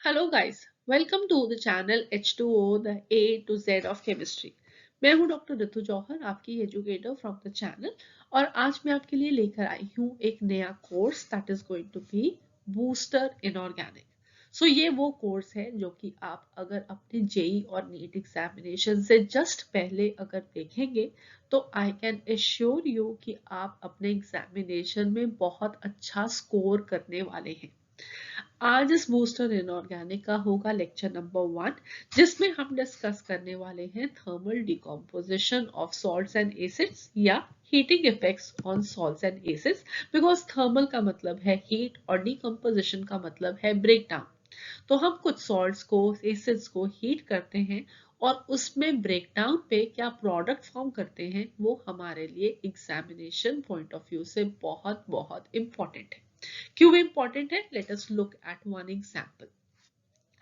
Hello guys, welcome to the channel H2O the A to Z of chemistry. मैं हूं doctor Ritu जौहर, आपकी educator from the channel. और आज मैं आपके लिए लेकर आई हूं एक नया course that is going to be booster inorganic. So ये वो कोर्स है जो कि आप अगर अपने जेई और नीट एग्जामिनेशन से जस्ट पहले अगर देखेंगे तो आई कैन एश्योर यू कि आप अपने एग्जामिनेशन में बहुत अच्छा स्कोर करने वाले हैं। आज इस बूस्टर इनऑर्गेनिक का होगा लेक्चर नंबर 1, जिसमें हम डिस्कस करने वाले हैं thermal decomposition of salts and acids या heating effects on salts and acids. Because thermal का मतलब है हीट और डिकम्पोजिशन का मतलब है ब्रेक डाउन। तो हम कुछ सॉल्ट्स को, एसिड्स को हीट करते हैं और उसमें ब्रेकडाउन पे क्या प्रोडक्ट फॉर्म करते हैं, वो हमारे लिए एग्जामिनेशन पॉइंट ऑफ व्यू से बहुत बहुत इंपॉर्टेंट है। क्यों इंपॉर्टेंट है? Let us look at one example.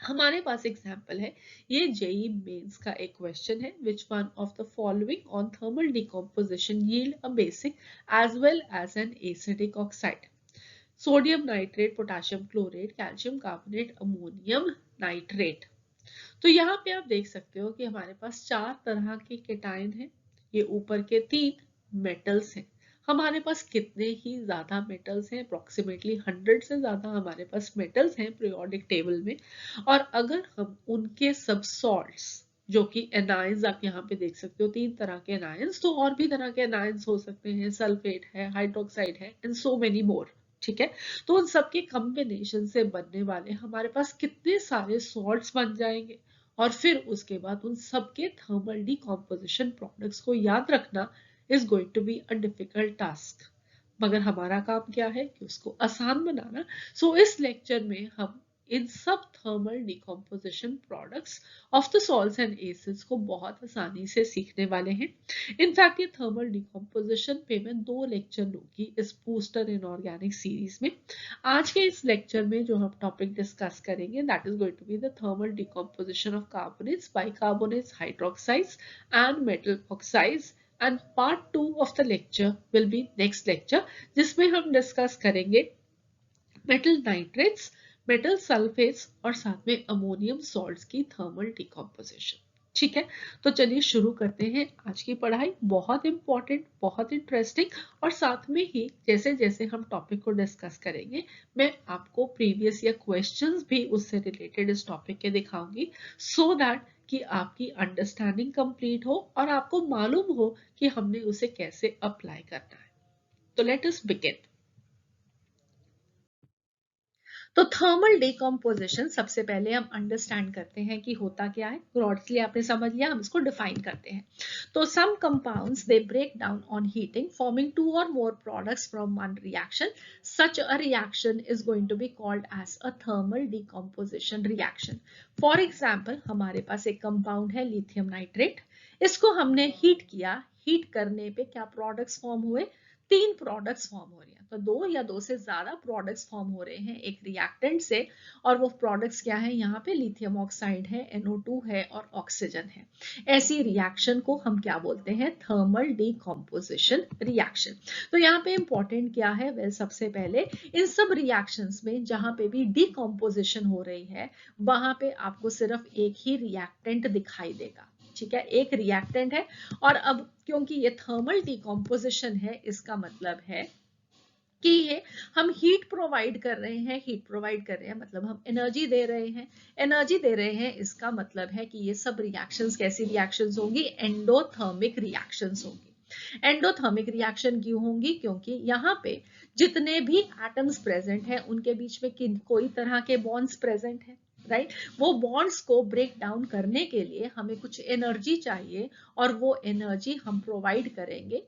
हमारे पास एग्जांपल है, ये जेई मेंस का एक क्वेश्चन है, which one of the following on thermal decomposition yield a basic as well as an acidic oxide? Sodium nitrate, potassium chlorate, calcium carbonate, ammonium nitrate. तो यहाँ पे आप देख सकते हो कि हमारे पास 4 तरह के केटायन हैं। ये ऊपर के 3 मेटल्स हैं। हमारे पास कितने ही ज्यादा मेटल्स हैं? अप्रोक्सीमेटली 100 से ज्यादा हमारे पास मेटल्स हैं पीरियोडिक टेबल में। और अगर हम उनके सब सॉल्ट्स, जो कि एनायंस आप यहाँ पे देख सकते हो, 3 तरह के एनायंस, तो और भी तरह के एनायंस हो सकते हैं, सल्फेट है, हाइड्रोक्साइड है एंड सो मेनी मोर। ठीक है, तो उन सबके कॉम्बिनेशन से बनने वाले हमारे पास कितने सारे सॉल्ट्स बन जाएंगे। और फिर उसके बाद उन सबके थर्मल डिकम्पोजिशन प्रोडक्ट्स को याद रखना is going to be a difficult task. मगर हमारा काम क्या है कि उसको आसान बनाना। सो इस लेक्चर में हम इन सब thermal decomposition products of the salts and acids को बहुत आसानी से सीखने वाले हैं। इनफैक्ट ये थर्मल डिकम्पोजिशन पे मैं 2 लेक्चर लूंगी इस बूस्टर इनऑर्गेनिक सीरीज में। आज के इस लेक्चर में जो हम टॉपिक डिस्कस करेंगे that is going to be the thermal decomposition of carbonates, bicarbonates, hydroxides and metal oxides. And part 2 of the lecture will be next lecture, जिसमें हम डिस्कस करेंगे मेटल नाइट्रेट्स, मेटल सल्फेट्स और साथ में ammonium salts की thermal decomposition. ठीक है, तो चलिए शुरू करते हैं आज की पढ़ाई। बहुत इंपॉर्टेंट, बहुत इंटरेस्टिंग। और साथ में ही जैसे जैसे हम टॉपिक को डिस्कस करेंगे, मैं आपको प्रीवियस या क्वेश्चंस भी उससे रिलेटेड इस टॉपिक के दिखाऊंगी, सो दैट कि आपकी अंडरस्टैंडिंग कंप्लीट हो और आपको मालूम हो कि हमने उसे कैसे अप्लाई करना है। तो लेट अस बिगिन। तो थर्मल डिकम्पोजिशन सबसे पहले हम अंडरस्टैंड करते हैं कि होता क्या है। ब्रॉडली आपने समझ लिया, हम इसको डिफाइन करते हैं। तो some compounds they break down on heating forming 2 or more products from one reaction. Such a reaction is going to be called as a thermal decomposition reaction. For example, हमारे पास एक कंपाउंड है lithium nitrate. इसको हमने heat किया। Heat करने पे क्या products form हुए? 3 प्रोडक्ट्स फॉर्म हो रहे हैं। तो 2 या 2 से ज्यादा प्रोडक्ट्स फॉर्म हो रहे हैं एक रिएक्टेंट से। और वो प्रोडक्ट्स क्या है? यहाँ पे लिथियम ऑक्साइड है, NO2 है और ऑक्सीजन है। ऐसी रिएक्शन को हम क्या बोलते हैं? Thermal decomposition reaction. तो यहाँ पे इंपॉर्टेंट क्या है? वेल, सबसे पहले इन सब रिएक्शंस में जहां पे भी डिकम्पोजिशन हो रही है, वहां पे आपको सिर्फ एक ही रिएक्टेंट दिखाई देगा। ठीक है, एक रिएक्टेंट है। और अब क्योंकि ये थर्मल डिकम्पोजिशन है, इसका मतलब है कि ये हम हीट प्रोवाइड कर रहे हैं। हीट प्रोवाइड कर रहे हैं मतलब हम एनर्जी दे रहे हैं। एनर्जी दे रहे हैं, इसका मतलब है कि ये सब रिएक्शंस कैसी रिएक्शंस होंगी? एंडोथर्मिक रिएक्शंस होंगी। एंडोथर्मिक रिएक्शन क्यों होंगी? क्योंकि यहाँ पे जितने भी एटम्स प्रेजेंट हैं उनके बीच में कोई तरह के बॉन्ड्स प्रेजेंट हैं, राइट। वो बॉन्ड्स को ब्रेक डाउन करने के लिए हमें कुछ एनर्जी चाहिए और वो एनर्जी हम प्रोवाइड करेंगे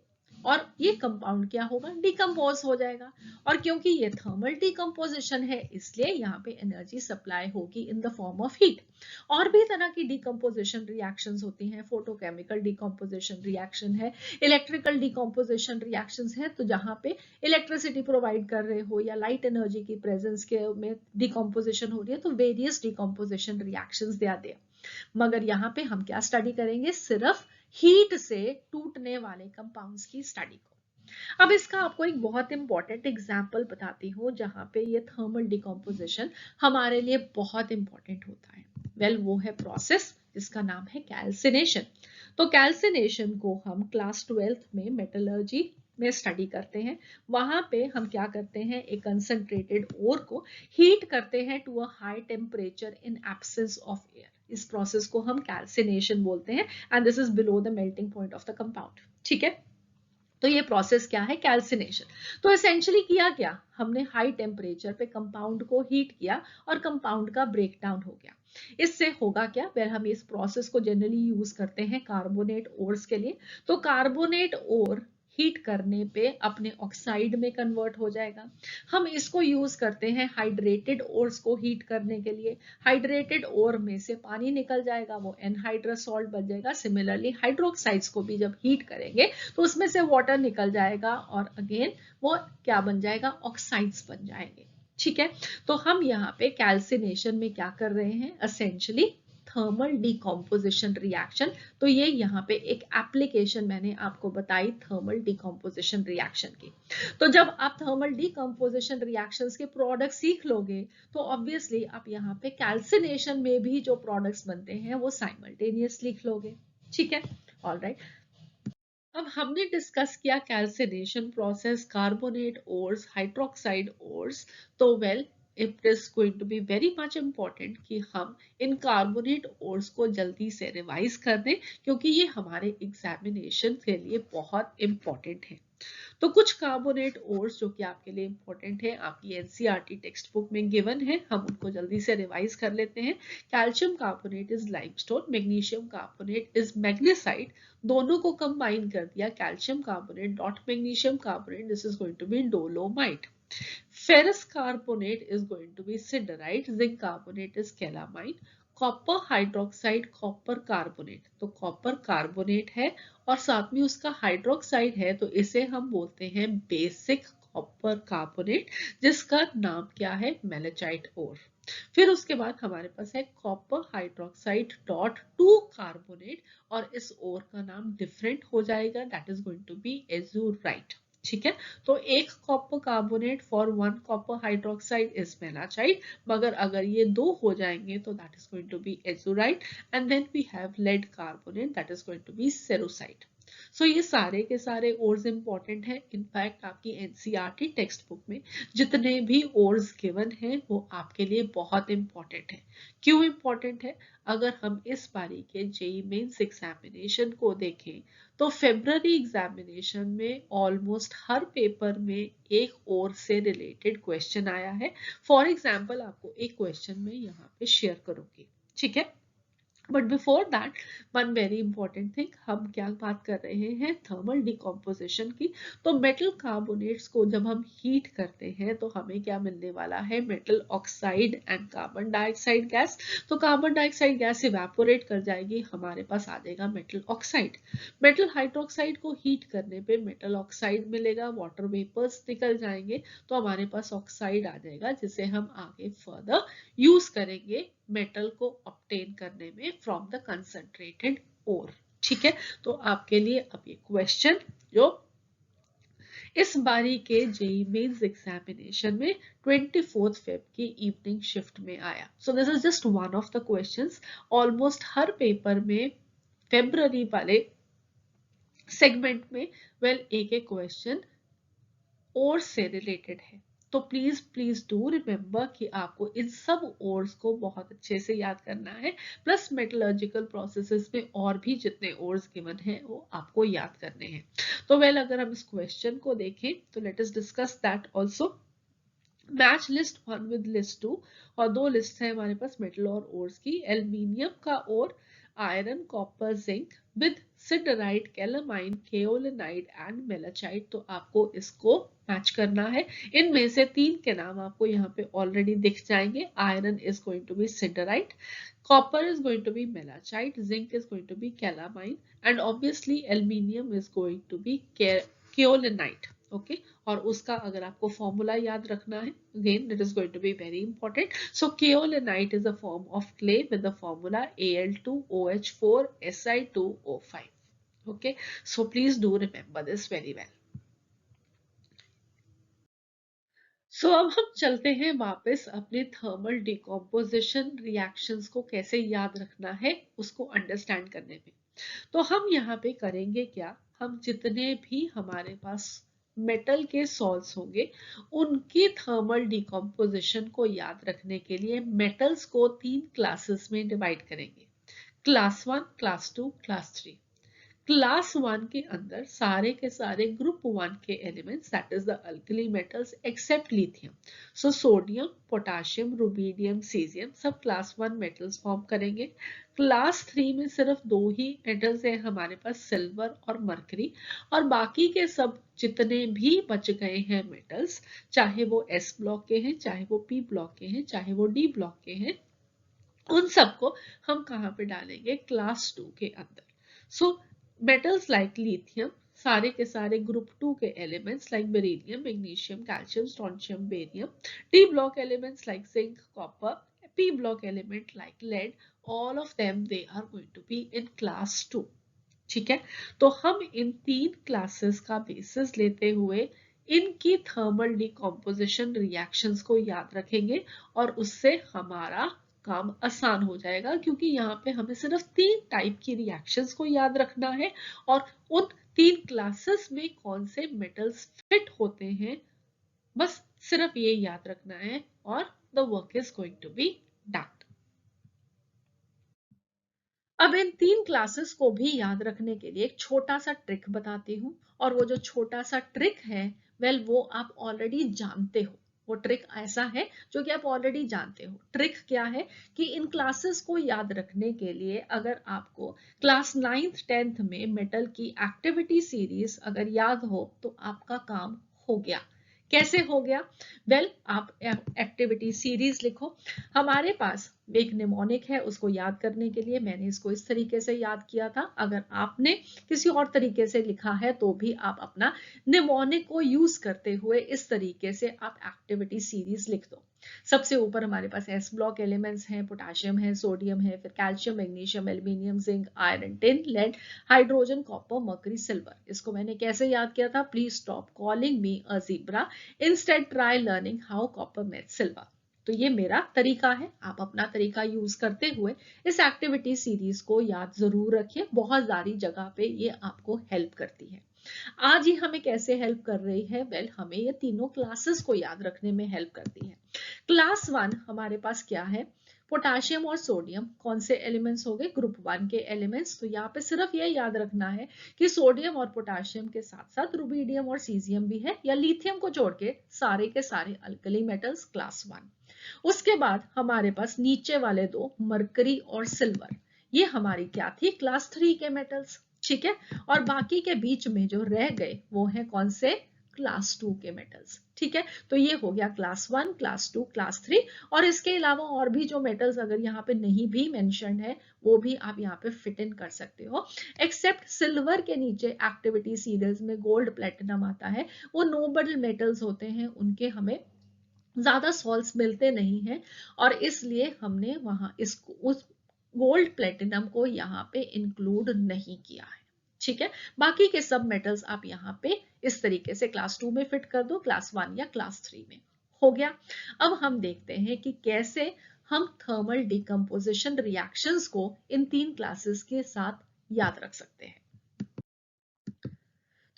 और ये कंपाउंड क्या होगा? डिकम्पोज हो जाएगा। और क्योंकि ये थर्मल डिकम्पोजिशन है, इसलिए यहाँ पे एनर्जी सप्लाई होगी in the form of heat. और भी तरह की डिकम्पोजिशन रिएक्शंस होती हैं। फोटोकेमिकल डिकम्पोजिशन रिएक्शन है, इलेक्ट्रिकल डिकम्पोजिशन रिएक्शंस है, तो जहाँ पे इलेक्ट्रिसिटी प्रोवाइड कर रहे हो या लाइट एनर्जी की प्रेजेंस के में डिकम्पोजिशन हो रही है, तो वेरियस डिकम्पोजिशन रिएक्शंस दे आते हैं। मगर यहाँ पे हम क्या स्टडी करेंगे? सिर्फ हीट से टूटने वाले कंपाउंड्स की स्टडी को। अब इसका आपको एक बहुत इंपॉर्टेंट एग्जाम्पल बताती हूँ जहाँ पे ये थर्मल डिकम्पोजिशन हमारे लिए बहुत इंपॉर्टेंट होता है। वेल वो है प्रोसेस जिसका नाम है कैल्सिनेशन। तो कैल्सिनेशन को हम क्लास 12th में मेटलर्जी में स्टडी करते हैं। वहां पे हम क्या करते हैं, एक कंसंट्रेटेड ओर को हीट करते हैं to a high temperature in absence of air. इस प्रोसेस को हम कैल्सिनेशन बोलते हैं and this is below the melting point of the compound. ठीक है, तो ये प्रोसेस क्या है, कैल्सिनेशन। तो एसेंशियली किया क्या, हमने हाई टेम्परेचर पे कंपाउंड को हीट किया और कंपाउंड का ब्रेक डाउन हो गया। इससे होगा क्या, फिर हम इस प्रोसेस को जनरली यूज करते हैं कार्बोनेट ओर्स के लिए। तो कार्बोनेट ओर हीट करने पे अपने ऑक्साइड में कन्वर्ट हो जाएगा। हम इसको यूज करते हैं हाइड्रेटेड ओर्स को हीट करने के लिए। हाइड्रेटेड ओर में से पानी निकल जाएगा, वो एनहाइड्रस सॉल्ट बन जाएगा। सिमिलरली हाइड्रोक्साइड्स को भी जब हीट करेंगे तो उसमें से वाटर निकल जाएगा और अगेन वो क्या बन जाएगा, ऑक्साइड्स बन जाएंगे। ठीक है, तो हम यहाँ पे कैल्सिनेशन में क्या कर रहे हैं, एसेंशियली थर्मल डिकम्पोजिशन रिएक्शन। तो ये यहाँ पे एक एप्लीकेशन मैंने आपको बताई थर्मल डिकम्पोजिशन रिएक्शन की। तो जब आप थर्मल डिकम्पोजिशन रिएक्शंस के प्रोडक्ट सीख लोगे तो ऑब्वियसली आप यहाँ पे कैल्सिनेशन में भी जो प्रोडक्ट्स बनते हैं वो साइमल्टेनियस लिख लोगे। ठीक है, ऑलराइट। अब हमने डिस्कस किया calcination process, carbonate ores, hydroxide ores. तो well it is going to be very much important कि हम इन कार्बोनेट ओर्स को जल्दी से रिवाइज कर दें क्योंकि ये हमारे एग्जामिनेशन के लिए बहुत इंपॉर्टेंट है। तो कुछ कार्बोनेट ओर्स जो कि आपके लिए इंपॉर्टेंट है, आपकी एनसीईआरटी टेक्स्ट बुक में गिवन है, हम उनको जल्दी से रिवाइज कर लेते हैं। Calcium carbonate is limestone, magnesium carbonate is magnesite. दोनों को कंबाइन कर दिया, calcium carbonate dot magnesium carbonate, this is going to be dolomite. Ferrous carbonate is going to be siderite, zinc carbonate is calamine, copper hydroxide copper carbonate, तो copper carbonate है और साथ में उसका हाइड्रोक्साइड है, तो इसे हम बोलते हैं बेसिक कॉपर कार्बोनेट, जिसका नाम क्या है, मेलेचाइट ओर। फिर उसके बाद हमारे पास है copper hydroxide dot two carbonate और इस ओर का नाम डिफरेंट हो जाएगा, that is going to be azurite. ठीक है, तो एक copper carbonate for one copper hydroxide is malachite, मगर अगर ये दो हो जाएंगे तो that is going to be azurite and then we have lead carbonate that is going to be cerussite. So ये सारे के सारे ओर्स इंपॉर्टेंट है। इनफैक्ट आपकी एनसीईआरटी टेक्स्ट बुक में जितने भी ओर्स गिवन हैं वो आपके लिए बहुत इंपॉर्टेंट है। क्यों इंपॉर्टेंट है, अगर हम इस बारी के जेईई मेंस एग्जामिनेशन को देखें तो फेब्रुअरी एग्जामिनेशन में ऑलमोस्ट हर पेपर में एक ओर से रिलेटेड क्वेश्चन आया है। फॉर एग्जाम्पल आपको एक क्वेश्चन मैं यहाँ पे शेयर करूंगी। ठीक है, but before that one very important thing, हम क्या बात कर रहे हैं, थर्मल डिकम्पोजिशन की। तो मेटल कार्बोनेट्स को जब हम हीट करते हैं तो हमें क्या मिलने वाला है, metal oxide and carbon dioxide gas. तो कार्बन डाइऑक्साइड गैस इवेपोरेट कर जाएगी, हमारे पास आ जाएगा मेटल ऑक्साइड। मेटल हाइड्रोक्साइड को हीट करने पे मेटल ऑक्साइड मिलेगा, वाटर वेपर्स निकल जाएंगे, तो हमारे पास ऑक्साइड आ जाएगा जिसे हम आगे फर्दर यूज करेंगे मेटल को ऑब्टेन करने में फ्रॉम द कंसंट्रेटेड ओर। ठीक है, तो आपके लिए अब ये क्वेश्चन जो इस बारी के जेईई मेंस एग्जामिनेशन में 24 फेब की इवनिंग शिफ्ट में आया। So this is just one of the questions. Almost her paper में फेब्रुअरी वाले सेगमेंट में एक एक क्वेश्चन ओर से रिलेटेड है। तो प्लीज प्लीज डू रिमेम्बर कि आपको इन सब ओर्स को बहुत अच्छे से याद करना है, प्लस मेटलर्जिकल प्रोसेसेस में और भी जितने ओर्स गिवन हैं वो आपको याद करने हैं। तो अगर हम इस क्वेश्चन को देखें तो let us discuss that also. Match list 1 with list 2, और दो लिस्ट है हमारे पास मेटल और ओर्स की। एल्यूमिनियम का ore iron copper zinc with siderite calamine kaolinite and malachite, तो आपको इसको मैच करना है। इनमें से तीन के नाम आपको यहाँ पे ऑलरेडी दिख जाएंगे। Iron is going to be siderite, copper is going to be melachite, zinc is going to be calamine, and obviously aluminium is going to be kaolinite. Okay, और उसका अगर आपको फॉर्मूला याद रखना है, again it is going to be very important. So kaolinite is a form of clay with the formula Al2OH4Si2O5. Okay, so please do remember this very well. अब हम चलते हैं वापस अपने थर्मल डिकम्पोजिशन रिएक्शंस को कैसे याद रखना है उसको अंडरस्टैंड करने में। तो हम यहाँ पे करेंगे क्या, हम जितने भी हमारे पास मेटल के सॉल्ट्स होंगे उनकी थर्मल डिकम्पोजिशन को याद रखने के लिए मेटल्स को 3 क्लासेस में डिवाइड करेंगे। Class 1, class 2, class 3। क्लास 1 के अंदर सारे के सारे ग्रुप 1 के elements, that is the alkali metals except lithium. So sodium, potassium, rubidium, caesium सब क्लास 1 मेटल्स फॉर्म करेंगे। क्लास 3 में सिर्फ 2 ही मेटल्स हैं हमारे पास, सिल्वर और मरकरी, और बाकी के सब जितने भी बच गए हैं मेटल्स, चाहे वो एस ब्लॉक के हैं, चाहे वो पी ब्लॉक के हैं, चाहे वो डी ब्लॉक के हैं, उन सबको हम कहाँ पे डालेंगे, क्लास 2 के अंदर। सो मेटल्स लाइक लिथियम, सारे के सारे ग्रुप 2 के elements like beryllium, magnesium, calcium, strontium, barium. D block elements like zinc, copper. P block element like lead, all of them they are going to be in class 2। ठीक है, तो हम इन 3 classes का basis लेते हुए इनकी thermal decomposition reactions को याद रखेंगे और उससे हमारा काम आसान हो जाएगा, क्योंकि यहाँ पे हमें सिर्फ 3 टाइप की रिएक्शंस को याद रखना है और उन 3 क्लासेस में कौन से मेटल्स फिट होते हैं, बस सिर्फ ये याद रखना है और the work is going to be done. अब इन 3 क्लासेस को भी याद रखने के लिए एक छोटा सा ट्रिक बताती हूँ, और वो जो छोटा सा ट्रिक है वो आप ऑलरेडी जानते हो। वो ट्रिक ऐसा है जो कि आप ऑलरेडी जानते हो। ट्रिक क्या है कि इन क्लासेस को याद रखने के लिए अगर आपको क्लास 9th 10th में मेटल की एक्टिविटी सीरीज अगर याद हो तो आपका काम हो गया। कैसे हो गया? आप एक्टिविटी सीरीज लिखो। हमारे पास एक निमोनिक है, उसको याद करने के लिए मैंने इसको इस तरीके से याद किया था। अगर आपने किसी और तरीके से लिखा है तो भी आप अपना निमोनिक को यूज करते हुए इस तरीके से आप एक्टिविटी सीरीज लिख दो। सबसे ऊपर हमारे पास एस ब्लॉक एलिमेंट्स हैं, पोटाशियम है, सोडियम है, फिर calcium, magnesium, aluminium, zinc, iron, tin, lead, hydrogen, copper, mercury, silver. इसको मैंने कैसे याद किया था? Please stop calling me a zebra, instead try learning how copper met silver. तो ये मेरा तरीका है, आप अपना तरीका यूज करते हुए इस एक्टिविटी सीरीज को याद जरूर रखिए। बहुत सारी जगह पे ये आपको हेल्प करती है। आज ये हमें कैसे हेल्प कर रही है? हमें ये तीनों क्लासेस को याद रखने में हेल्प करती है। क्लास 1 हमारे पास क्या है? पोटाशियम और सोडियम कौन से एलिमेंट्स हो गए? ग्रुप 1 के एलिमेंट्स। तो यहाँ पे सिर्फ ये याद रखना है कि सोडियम और पोटाशियम के साथ साथ रुबीडियम और सीजियम भी है, या लिथियम को जोड़ के सारे के सारे अल्कली मेटल्स क्लास 1। उसके बाद हमारे पास नीचे वाले दो, मरकरी और सिल्वर, ये हमारी क्या थी? क्लास 3 के मेटल्स। ठीक है, और बाकी के बीच में जो रह गए वो है कौन से? क्लास 2 के मेटल्स। ठीक है, तो ये हो गया क्लास 1, क्लास 2, क्लास 3। और इसके अलावा और भी जो मेटल्स अगर यहाँ पे नहीं भी मेंशन्ड है वो भी आप यहाँ पे फिट इन कर सकते हो। एक्सेप्ट सिल्वर के नीचे एक्टिविटी सीरीज में गोल्ड, प्लेटिनम आता है, वो नोबल मेटल्स होते हैं, उनके हमें ज्यादा सॉल्ट्स मिलते नहीं हैं, और इसलिए हमने वहां इसको उस गोल्ड प्लेटिनम को यहाँ पे इंक्लूड नहीं किया है। ठीक है, बाकी के सब मेटल्स आप यहाँ पे इस तरीके से क्लास 2 में फिट कर दो, क्लास 1 या क्लास 3 में। हो गया। अब हम देखते हैं कि कैसे हम थर्मल डिकम्पोजिशन रिएक्शंस को इन 3 क्लासेस के साथ याद रख सकते हैं।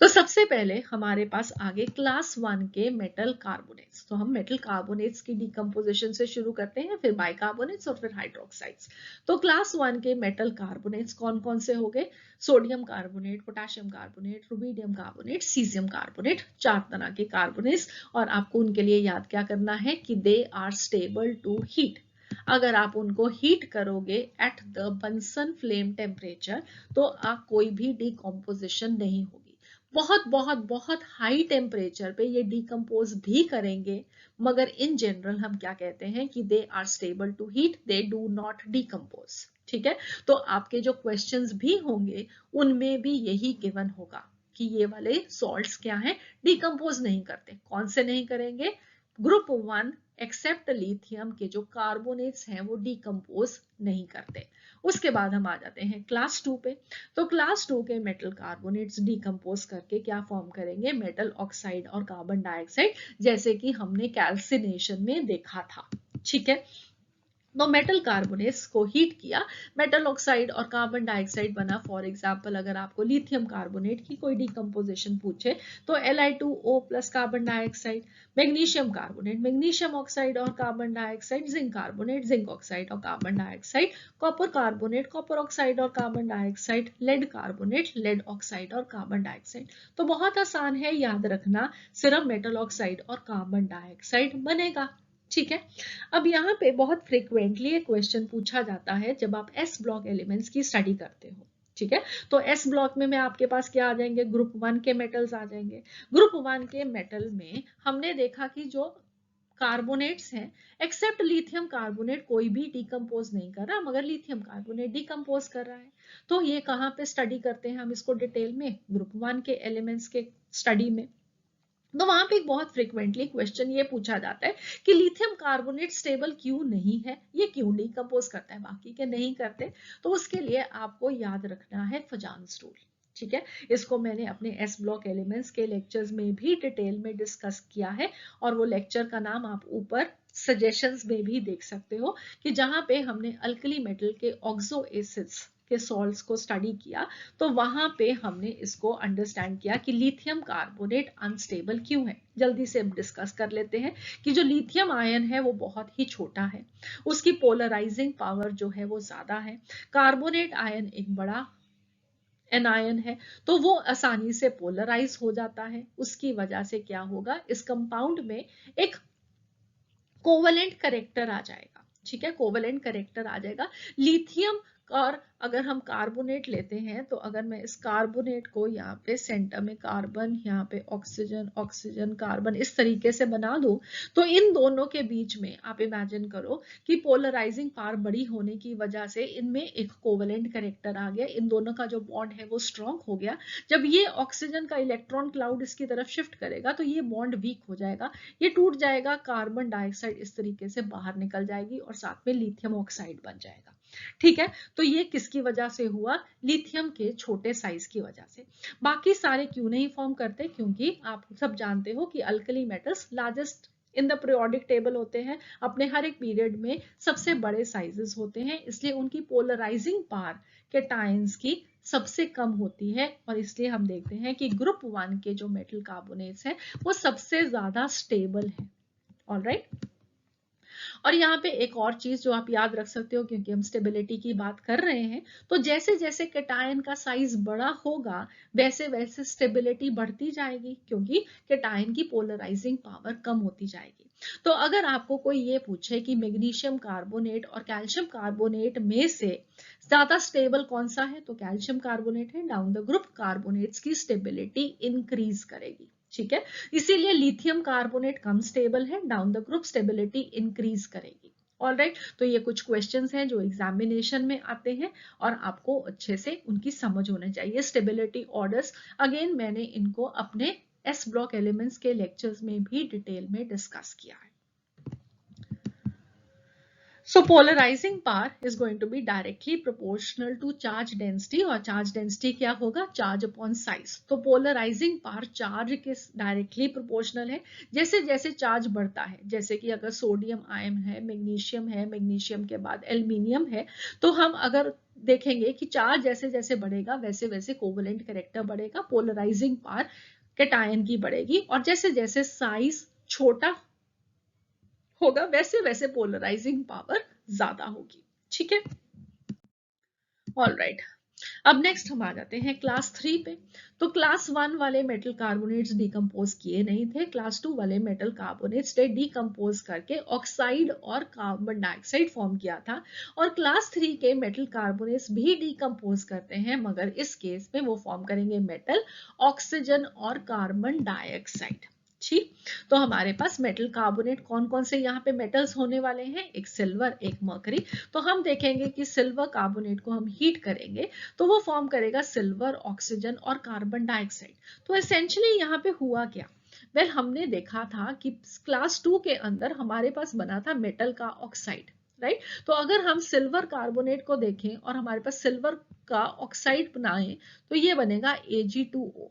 तो सबसे पहले हमारे पास आगे क्लास 1 के मेटल कार्बोनेट्स। तो हम मेटल कार्बोनेट्स की डिकम्पोजिशन से शुरू करते हैं, फिर बाइकार्बोनेट्स और फिर हाइड्रोक्साइड्स। तो क्लास 1 के मेटल कार्बोनेट्स कौन कौन से हो गए? Sodium carbonate, potassium carbonate, rubidium carbonate, caesium carbonate, 4 तरह के कार्बोनेट्स। और आपको उनके लिए याद क्या करना है कि they are stable to heat. अगर आप उनको हीट करोगे at the Bunsen flame temperature तो आप कोई भी डिकम्पोजिशन नहीं होगी। बहुत बहुत बहुत हाई टेम्परेचर पे ये डिकम्पोज भी करेंगे, मगर इन जनरल हम क्या कहते हैं कि they are stable to heat, they do not decompose. ठीक है, तो आपके जो क्वेश्चंस भी होंगे उनमें भी यही गिवन होगा कि ये वाले सॉल्ट्स क्या हैं? डिकम्पोज नहीं करते। कौन से नहीं करेंगे? ग्रुप 1 एक्सेप्ट लिथियम के जो कार्बोनेट्स हैं वो डिकम्पोज नहीं करते। उसके बाद हम आ जाते हैं क्लास 2 पे। तो क्लास 2 के मेटल कार्बोनेट्स डिकम्पोज करके क्या फॉर्म करेंगे, मेटल ऑक्साइड और कार्बन डाइऑक्साइड, जैसे कि हमने कैल्सिनेशन में देखा था। ठीक है, तो मेटल कार्बोनेट्स को हीट किया, मेटल ऑक्साइड और कार्बन डाइऑक्साइड बना। फॉर एग्जांपल अगर आपको लिथियम कार्बोनेट की कोई डिकम्पोजिशन पूछे तो Li2O plus carbon dioxide, magnesium carbonate, magnesium oxide और carbon dioxide, zinc carbonate, zinc oxide और carbon dioxide, copper carbonate, copper oxide और carbon dioxide, lead carbonate, lead oxide और कार्बन डाइऑक्साइड। तो बहुत आसान है याद रखना, सिर्फ मेटल ऑक्साइड और कार्बन डाइऑक्साइड बनेगा। ठीक है, अब यहाँ पे बहुत फ्रिक्वेंटली एक क्वेश्चन पूछा जाता है जब आप एस ब्लॉक एलिमेंट्स की स्टडी करते हो। ठीक है, तो एस ब्लॉक में आपके पास क्या आ जाएंगे, ग्रुप 1 के मेटल्स आ जाएंगे। ग्रुप 1 के मेटल में हमने देखा कि जो कार्बोनेट्स हैं, एक्सेप्ट लिथियम कार्बोनेट कोई भी डिकम्पोज नहीं कर रहा, मगर लिथियम कार्बोनेट डिकम्पोज कर रहा है। तो ये कहाँ पे स्टडी करते हैं हम इसको डिटेल में, ग्रुप 1 के एलिमेंट्स के स्टडी में। तो वहां पे बहुत फ्रिक्वेंटली क्वेश्चन ये पूछा जाता है कि लिथियम कार्बोनेट स्टेबल क्यों नहीं है, ये क्यों डिकम्पोज करता है, बाकी के नहीं करते। तो उसके लिए आपको याद रखना है फजान्स रूल। ठीक है, इसको मैंने अपने एस ब्लॉक एलिमेंट्स के लेक्चर्स में भी डिटेल में डिस्कस किया है, और वो लेक्चर का नाम आप ऊपर सजेशंस में भी देख सकते हो, कि जहां पे हमने अल्कली मेटल के ऑक्सो एसिड्स के सॉल्ट्स को स्टडी किया, तो वहां पे हमने इसको अंडरस्टैंड किया कि लिथियम कार्बोनेट अनस्टेबल क्यों है। जल्दी से डिस्कस कर लेते हैं कि जो लिथियम आयन है वो बहुत ही छोटा है, उसकी पोलराइजिंग पावर जो है वो ज्यादा है। कार्बोनेट आयन एक बड़ा एनायन है, तो वो आसानी से पोलराइज हो जाता है। उसकी वजह से क्या होगा, इस कंपाउंड में एक कोवलेंट करेक्टर आ जाएगा। ठीक है, कोवलेंट करेक्टर आ जाएगा। लिथियम और अगर हम कार्बोनेट लेते हैं, तो अगर मैं इस कार्बोनेट को यहाँ पे सेंटर में कार्बन, यहाँ पे ऑक्सीजन, ऑक्सीजन, कार्बन, इस तरीके से बना दूं, तो इन दोनों के बीच में आप इमेजिन करो कि पोलराइजिंग पावर बड़ी होने की वजह से इनमें एक कोवलेंट करेक्टर आ गया, इन दोनों का जो बॉन्ड है वो स्ट्रॉन्ग हो गया। जब ये ऑक्सीजन का इलेक्ट्रॉन क्लाउड इसकी तरफ शिफ्ट करेगा तो ये बॉन्ड वीक हो जाएगा, ये टूट जाएगा, कार्बन डाइऑक्साइड इस तरीके से बाहर निकल जाएगी और साथ में लिथियम ऑक्साइड बन जाएगा। ठीक है, तो ये किसकी वजह से हुआ, लिथियम के छोटे साइज की वजह से। बाकी सारे क्यों नहीं फॉर्म करते, क्योंकि आप सब जानते हो कि alkali metals largest in the periodic table होते हैं, अपने हर एक पीरियड में सबसे बड़े साइजेस होते हैं, इसलिए उनकी पोलराइजिंग पावर कैटायंस की सबसे कम होती है, और इसलिए हम देखते हैं कि ग्रुप 1 के जो मेटल कार्बोनेट्स हैं वो सबसे ज्यादा स्टेबल है। ऑलराइट, और यहाँ पे एक और चीज जो आप याद रख सकते हो, क्योंकि हम स्टेबिलिटी की बात कर रहे हैं, तो जैसे जैसे कैटायन का साइज बड़ा होगा वैसे वैसे स्टेबिलिटी बढ़ती जाएगी, क्योंकि कैटायन की पोलराइजिंग पावर कम होती जाएगी। तो अगर आपको कोई ये पूछे कि मैग्नीशियम कार्बोनेट और कैल्शियम कार्बोनेट में से ज्यादा स्टेबल कौन सा है, तो कैल्शियम कार्बोनेट है। डाउन द ग्रुप कार्बोनेट्स की स्टेबिलिटी इंक्रीज करेगी। ठीक है, इसीलिए लिथियम कार्बोनेट कम स्टेबल है, down the group stability increase करेगी। ऑलराइट, तो ये कुछ क्वेश्चंस हैं जो एग्जामिनेशन में आते हैं और आपको अच्छे से उनकी समझ होनी चाहिए। स्टेबिलिटी ऑर्डर्स अगेन मैंने इनको अपने एस ब्लॉक एलिमेंट्स के लेक्चर्स में भी डिटेल में डिस्कस किया है। So polarizing power is going to be directly proportional to charge density, और charge density क्या होगा, charge upon size। तो polarizing power charge के directly proportional है। जैसे जैसे charge बढ़ता है, जैसे कि अगर सोडियम आयन है, मैग्नीशियम है, मैग्नीशियम के बाद एल्यूमिनियम है, तो हम अगर देखेंगे कि चार्ज जैसे जैसे बढ़ेगा वैसे वैसे कोवलेंट कैरेक्टर बढ़ेगा, पोलराइजिंग पावर कैटायन की बढ़ेगी, और जैसे जैसे साइज छोटा होगा वैसे वैसे पोलराइजिंग पावर ज्यादा होगी। ठीक है, ऑलराइट, अब नेक्स्ट हम आ जाते हैं क्लास 3 पे। तो क्लास 1 वाले मेटल कार्बोनेट्स डिकम्पोज किए नहीं थे, क्लास 2 वाले मेटल कार्बोनेट्स ने डिकम्पोज करके ऑक्साइड और कार्बन डाइऑक्साइड फॉर्म किया था, और क्लास 3 के मेटल कार्बोनेट्स भी डिकम्पोज करते हैं, मगर इस केस में वो फॉर्म करेंगे मेटल ऑक्सीजन और कार्बन डाइऑक्साइड। ठीक, तो हमारे पास मेटल कार्बोनेट कौन कौन से यहाँ पे मेटल्स होने वाले हैं, एक सिल्वर, एक मर्करी। तो हम देखेंगे कि सिल्वर कार्बोनेट को हम हीट करेंगे तो वो फॉर्म करेगा सिल्वर, ऑक्सीजन और कार्बन डाइऑक्साइड। तो एसेंशियली यहाँ पे हुआ क्या, वेल हमने देखा था कि क्लास 2 के अंदर हमारे पास बना था मेटल का ऑक्साइड, राइट। तो अगर हम सिल्वर कार्बोनेट को देखें और हमारे पास सिल्वर का ऑक्साइड बनाएं तो ये बनेगा Ag2O,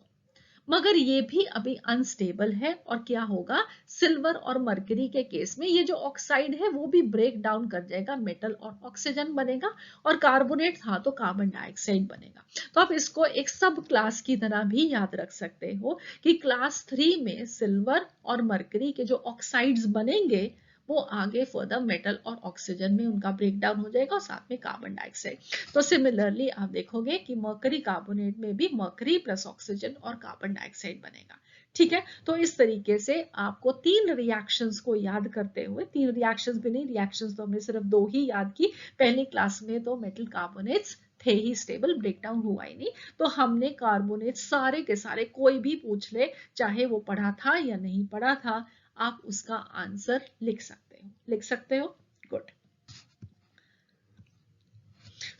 मगर ये भी अभी अनस्टेबल है। और क्या होगा, सिल्वर और मरकरी के केस में ये जो ऑक्साइड है वो भी ब्रेक डाउन कर जाएगा, मेटल और ऑक्सीजन बनेगा, और कार्बोनेट था तो कार्बन डाइऑक्साइड बनेगा। तो आप इसको एक सब क्लास की तरह भी याद रख सकते हो कि क्लास 3 में सिल्वर और मरकरी के जो ऑक्साइड्स बनेंगे वो आगे फर्दर मेटल और ऑक्सीजन में उनका ब्रेकडाउन हो जाएगा और साथ में कार्बन डाइऑक्साइड। तो सिमिलरली आप देखोगे कि मर्करी कार्बोनेट में भी मर्करी प्लस ऑक्सीजन और कार्बन डाइऑक्साइड बनेगा। ठीक है, तो इस तरीके से आपको 3 रिएक्शंस को याद करते हुए, 3 रिएक्शंस भी नहीं, रिएक्शंस तो हमने सिर्फ 2 ही याद की। पहली क्लास में तो मेटल कार्बोनेट्स थे ही, स्टेबल, ब्रेकडाउन हुआ ही नहीं। तो हमने कार्बोनेट सारे के सारे, कोई भी पूछ ले, चाहे वो पढ़ा था या नहीं पढ़ा था, आप उसका आंसर लिख सकते हो। गुड।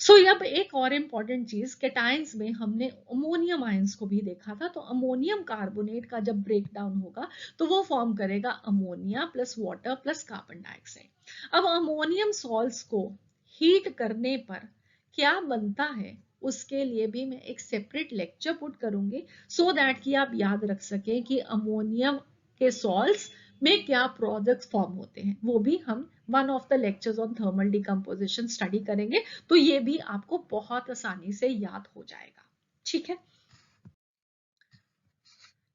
सो अब एक और इम्पॉर्टेंट चीज, कैटायंस में हमने अमोनियम आयंस को भी देखा था। तो अमोनियम कार्बोनेट का जब ब्रेक डाउन होगा तो वो फॉर्म करेगा ammonia plus water plus carbon dioxide. अब अमोनियम सॉल्ट्स को हीट करने पर क्या बनता है, उसके लिए भी मैं एक सेपरेट लेक्चर पुट करूंगी, सो दैट कि आप याद रख सकें कि अमोनियम के सॉल्ट्स में क्या प्रोडक्ट्स फॉर्म होते हैं। वो भी हम one of the lectures on thermal decomposition study करेंगे, तो ये भी आपको बहुत आसानी से याद हो जाएगा। ठीक है,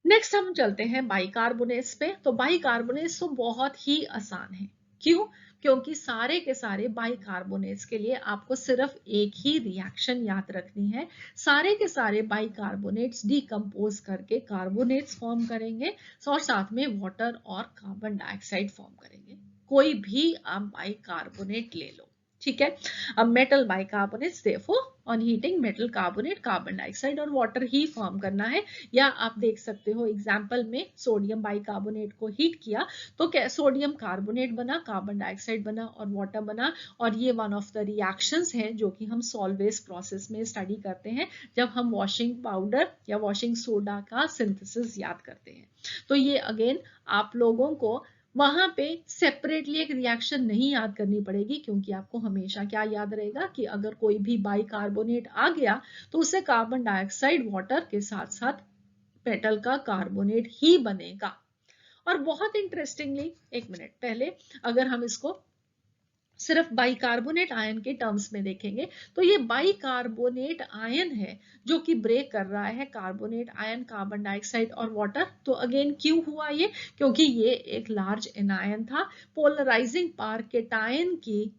नेक्स्ट हम चलते हैं बाइकार्बोनेट्स पे। तो बाइकार्बोनेट्स तो बहुत ही आसान है। क्यों? क्योंकि सारे के सारे बाइकार्बोनेट्स के लिए आपको सिर्फ एक ही रिएक्शन याद रखनी है। सारे के सारे बाइकार्बोनेट्स डिकम्पोज करके कार्बोनेट्स फॉर्म करेंगे और साथ में वाटर और कार्बन डाइऑक्साइड फॉर्म करेंगे। कोई भी आप बाइकार्बोनेट ले लो, ठीक है। अब metal bicarbonates, therefore on heating metal carbonate, carbon dioxide और वाटर ही फॉर्म करना है। या आप देख सकते हो एग्जाम्पल में सोडियम बाइकार्बोनेट को हीट किया तो सोडियम कार्बोनेट बना, कार्बन डाइऑक्साइड बना और वाटर बना। और ये वन ऑफ द रिएक्शंस हैं जो कि हम सॉल्वेज प्रोसेस में स्टडी करते हैं जब हम वॉशिंग पाउडर या वॉशिंग सोडा का सिंथेसिस याद करते हैं। तो ये अगेन आप लोगों को वहां पे सेपरेटली एक रिएक्शन नहीं याद करनी पड़ेगी, क्योंकि आपको हमेशा क्या याद रहेगा कि अगर कोई भी बाइकार्बोनेट आ गया तो उससे कार्बन डाइऑक्साइड वाटर के साथ साथ मेटल का कार्बोनेट ही बनेगा। और बहुत इंटरेस्टिंगली, एक मिनट पहले अगर हम इसको सिर्फ बाइकार्बोनेट आयन के टर्म्स में देखेंगे तो ये बाइकार्बोनेट आयन है जो कि ब्रेक कर रहा है कार्बोनेट आयन, कार्बन डाइऑक्साइड और वाटर। तो अगेन क्यों हुआ ये? क्योंकि ये एक लार्ज एनायन था, पोलराइजिंग पावर केटायन की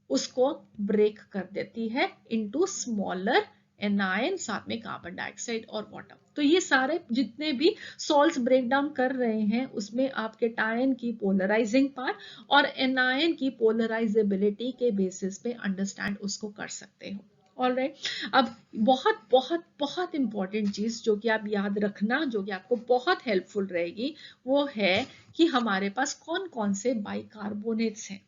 उसको ब्रेक कर देती है इनटू स्मॉलर एनायन, साथ में कार्बन डाइऑक्साइड और वाटर। तो ये सारे जितने भी सॉल्ट्स ब्रेक डाउन कर रहे हैं उसमें आप केटायन की पोलराइजिंग पावर और एनायन की पोलराइजेबिलिटी के बेसिस पे अंडरस्टैंड उसको कर सकते हो। ऑलराइट, अब बहुत बहुत बहुत इंपॉर्टेंट चीज जो कि आप याद रखना, जो कि आपको बहुत हेल्पफुल रहेगी, वो है कि हमारे पास कौन कौन से बाइकार्बोनेट्स हैं।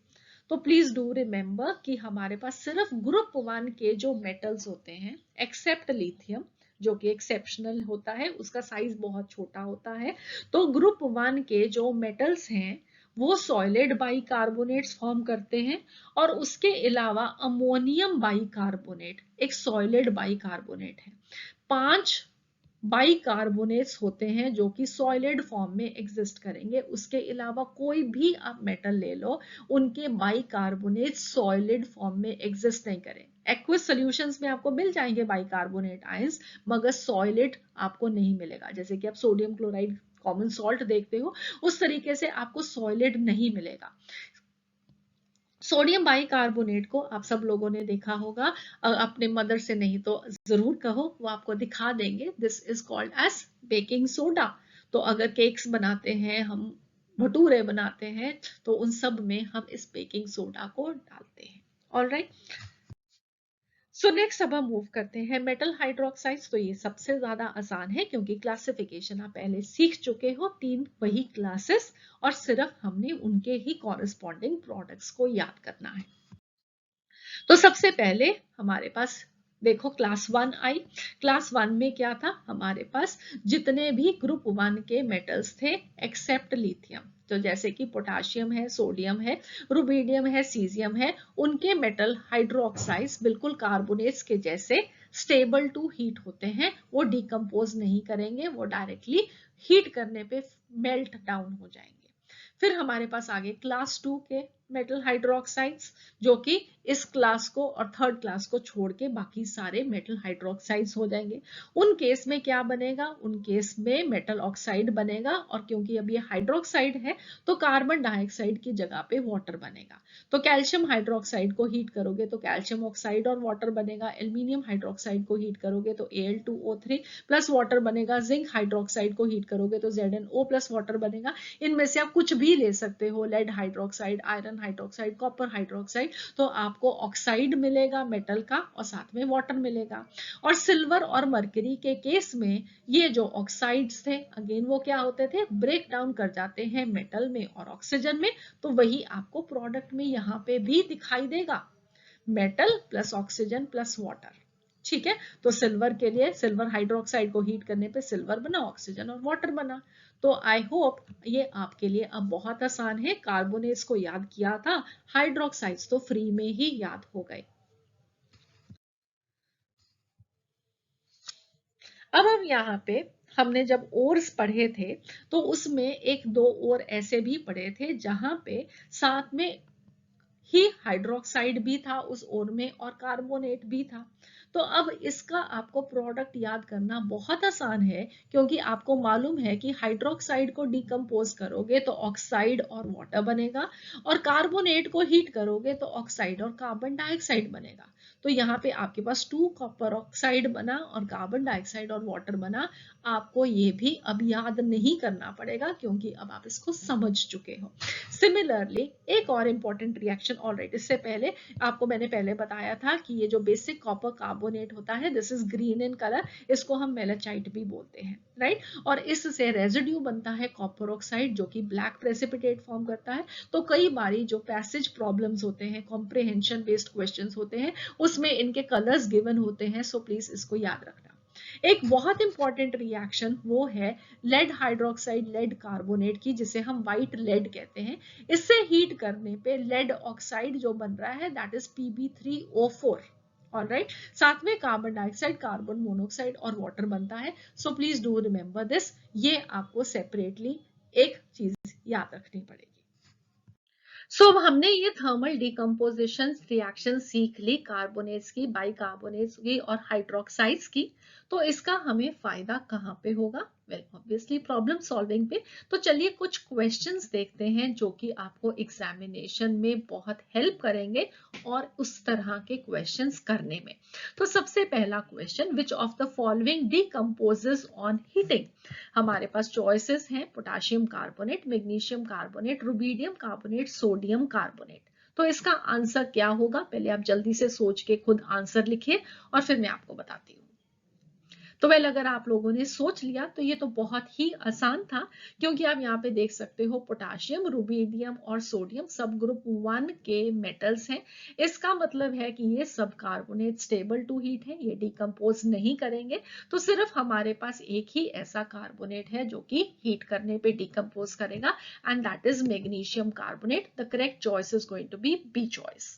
तो प्लीज डू रिमेंबर कि हमारे पास सिर्फ ग्रुप 1 के जो मेटल्स होते हैं, एक्सेप्ट लिथियम जो कि एक्सेप्शनल होता है, उसका साइज बहुत छोटा होता है। तो ग्रुप 1 के जो मेटल्स हैं वो सॉलिड बाइकार्बोनेट्स फॉर्म करते हैं। और उसके अलावा अमोनियम बाइकार्बोनेट एक सॉलिड बाइकार्बोनेट है। 5 बाइकार्बोनेट्स होते हैं जो कि सॉलिड फॉर्म में एग्जिस्ट करेंगे। उसके अलावा कोई भी आप मेटल ले लो, उनके बाइकार्बोनेट्स सॉलिड फॉर्म में एग्जिस्ट नहीं करें। एक्वस सॉल्यूशंस में आपको मिल जाएंगे बाइकार्बोनेट आयंस, मगर सॉलिड आपको नहीं मिलेगा। जैसे कि आप सोडियम क्लोराइड कॉमन सॉल्ट देखते हो, उस तरीके से आपको सॉलिड नहीं मिलेगा। सोडियम बाइकार्बोनेट को आप सब लोगों ने देखा होगा, अपने मदर से नहीं तो जरूर कहो, वो आपको दिखा देंगे। This is called as baking soda. तो अगर केक्स बनाते हैं हम, भटूरे बनाते हैं, तो उन सब में हम इस बेकिंग सोडा को डालते हैं। ऑलराइट, सो नेक्स्ट अब हम मूव करते हैं मेटल हाइड्रोक्साइड्स। तो ये सबसे ज्यादा आसान है क्योंकि क्लासिफिकेशन आप पहले सीख चुके हो, 3 वही क्लासेस, और सिर्फ हमने उनके ही कॉरेस्पॉन्डिंग प्रोडक्ट्स को याद करना है। तो सबसे पहले हमारे पास देखो क्लास 1 आई, क्लास 1 में क्या था, हमारे पास जितने भी ग्रुप 1 के मेटल्स थे एक्सेप्ट लिथियम, तो जैसे कि पोटाशियम है, सोडियम है, रुबीडियम है, सीजियम है, उनके मेटल हाइड्रोक्साइड्स बिल्कुल कार्बोनेट्स के जैसे स्टेबल टू हीट होते हैं, वो डिकम्पोज नहीं करेंगे, वो डायरेक्टली हीट करने पे मेल्ट डाउन हो जाएंगे। फिर हमारे पास आगे क्लास 2 के मेटल हाइड्रोक्साइड्स, जो कि इस क्लास को और थर्ड क्लास को छोड़ के बाकी सारे मेटल हाइड्रोक्साइड्स हो जाएंगे। उन केस में क्या बनेगा, उन केस में मेटल ऑक्साइड बनेगा, और क्योंकि अब ये हाइड्रोक्साइड है तो कार्बन डाइऑक्साइड की जगह पे वाटर बनेगा। तो कैल्शियम हाइड्रोक्साइड को हीट करोगे तो कैल्शियम ऑक्साइड और वाटर बनेगा, एल्यूमिनियम हाइड्रोक्साइड को हीट करोगे तो Al2O3 प्लस वाटर बनेगा, जिंक हाइड्रोक्साइड को हीट करोगे तो ZnO प्लस वाटर बनेगा। इनमें से आप कुछ भी ले सकते हो, lead hydroxide, iron hydroxide, copper hydroxide, तो आपको ऑक्साइड मिलेगा मेटल का और साथ में वाटर मिलेगा। और सिल्वर और मरकरी के केस में ये जो ऑक्साइड्स थे अगेन वो क्या होते थे, ब्रेक डाउन कर जाते हैं मेटल में और ऑक्सीजन में, तो वही आपको प्रोडक्ट में यहाँ पे भी दिखाई देगा, metal plus oxygen plus water. ठीक है, तो सिल्वर के लिए सिल्वर हाइड्रोक्साइड को हीट करने पे सिल्वर बना, ऑक्सीजन और वाटर बना। तो आई होप ये आपके लिए अब बहुत आसान है, कार्बोनेट्स को याद किया था, हाइड्रोक्साइड्स तो फ्री में ही याद हो गए। अब हम यहाँ पे हमने जब ओर्स पढ़े थे तो उसमें एक दो और ऐसे भी पढ़े थे जहां पे साथ में ही हाइड्रोक्साइड भी था उस ओर में और कार्बोनेट भी था। तो अब इसका आपको प्रोडक्ट याद करना बहुत आसान है, क्योंकि आपको मालूम है कि हाइड्रोक्साइड को डिकम्पोज करोगे तो ऑक्साइड और वाटर बनेगा, और कार्बोनेट को हीट करोगे तो ऑक्साइड और कार्बन डाइऑक्साइड बनेगा। तो यहाँ पे आपके पास 2 कॉपर ऑक्साइड बना और कार्बन डाइऑक्साइड और वाटर बना। आपको ये भी अब याद नहीं करना पड़ेगा, क्योंकि अब आप इसको समझ चुके हो। सिमिलरली एक और इंपॉर्टेंट रिएक्शन, ऑलराइट इससे पहले आपको मैंने पहले बताया था कि ये जो बेसिक कॉपर कार्बोनेट होता है, this is green in colour, इसको हम मेलाचाइट भी बोलते हैं, राइट। और इससे रेजिड्यू बनता है कॉपर ऑक्साइड, जो कि ब्लैक प्रेसिपिटेट फॉर्म करता है। तो कई बारी जो पैसेज प्रॉब्लम्स होते हैं, कॉम्प्रिहेंशन बेस्ड क्वेश्चंस होते हैं, उसमें इनके कलर्स गिवन होते हैं, सो प्लीज इसको याद रखना। एक बहुत इंपॉर्टेंट रिएक्शन वो है लेड हाइड्रोक्साइड लेड कार्बोनेट की, जिसे हम व्हाइट लेड कहते हैं। इससे हीट करने पे लेड ऑक्साइड जो बन रहा है दैट इज Pb3O4, ऑलराइट। साथ में कार्बन डाइऑक्साइड, कार्बन मोनोऑक्साइड और वाटर बनता है। सो प्लीज डू रिमेंबर दिस, ये आपको सेपरेटली एक चीज याद रखनी पड़ेगी। सो हमने ये थर्मल डिकम्पोजिशन रिएक्शन सीख ली, कार्बोनेट्स की, बाइकार्बोनेट्स की और हाइड्रोक्साइड्स की। तो इसका हमें फायदा कहाँ पे होगा, वेल ऑब्वियसली प्रॉब्लम सॉल्विंग पे। तो चलिए कुछ क्वेश्चंस देखते हैं जो कि आपको एग्जामिनेशन में बहुत हेल्प करेंगे और उस तरह के क्वेश्चंस करने में। तो सबसे पहला question, which of the following decomposes on heating. हमारे पास चॉइसेस हैं, potassium carbonate, magnesium carbonate, rubidium carbonate, sodium carbonate. तो इसका आंसर क्या होगा, पहले आप जल्दी से सोच के खुद आंसर लिखिए और फिर मैं आपको बताती हूँ। तो वेल अगर आप लोगों ने सोच लिया तो ये तो बहुत ही आसान था, क्योंकि आप यहाँ पे देख सकते हो पोटाशियम, रुबीडियम और सोडियम सब ग्रुप 1 के मेटल्स हैं। इसका मतलब है कि ये सब कार्बोनेट स्टेबल टू हीट है, ये डिकम्पोज नहीं करेंगे। तो सिर्फ हमारे पास एक ही ऐसा कार्बोनेट है जो कि हीट करने पे डिकम्पोज करेगा, and that is magnesium carbonate. The correct choice is going to be B choice.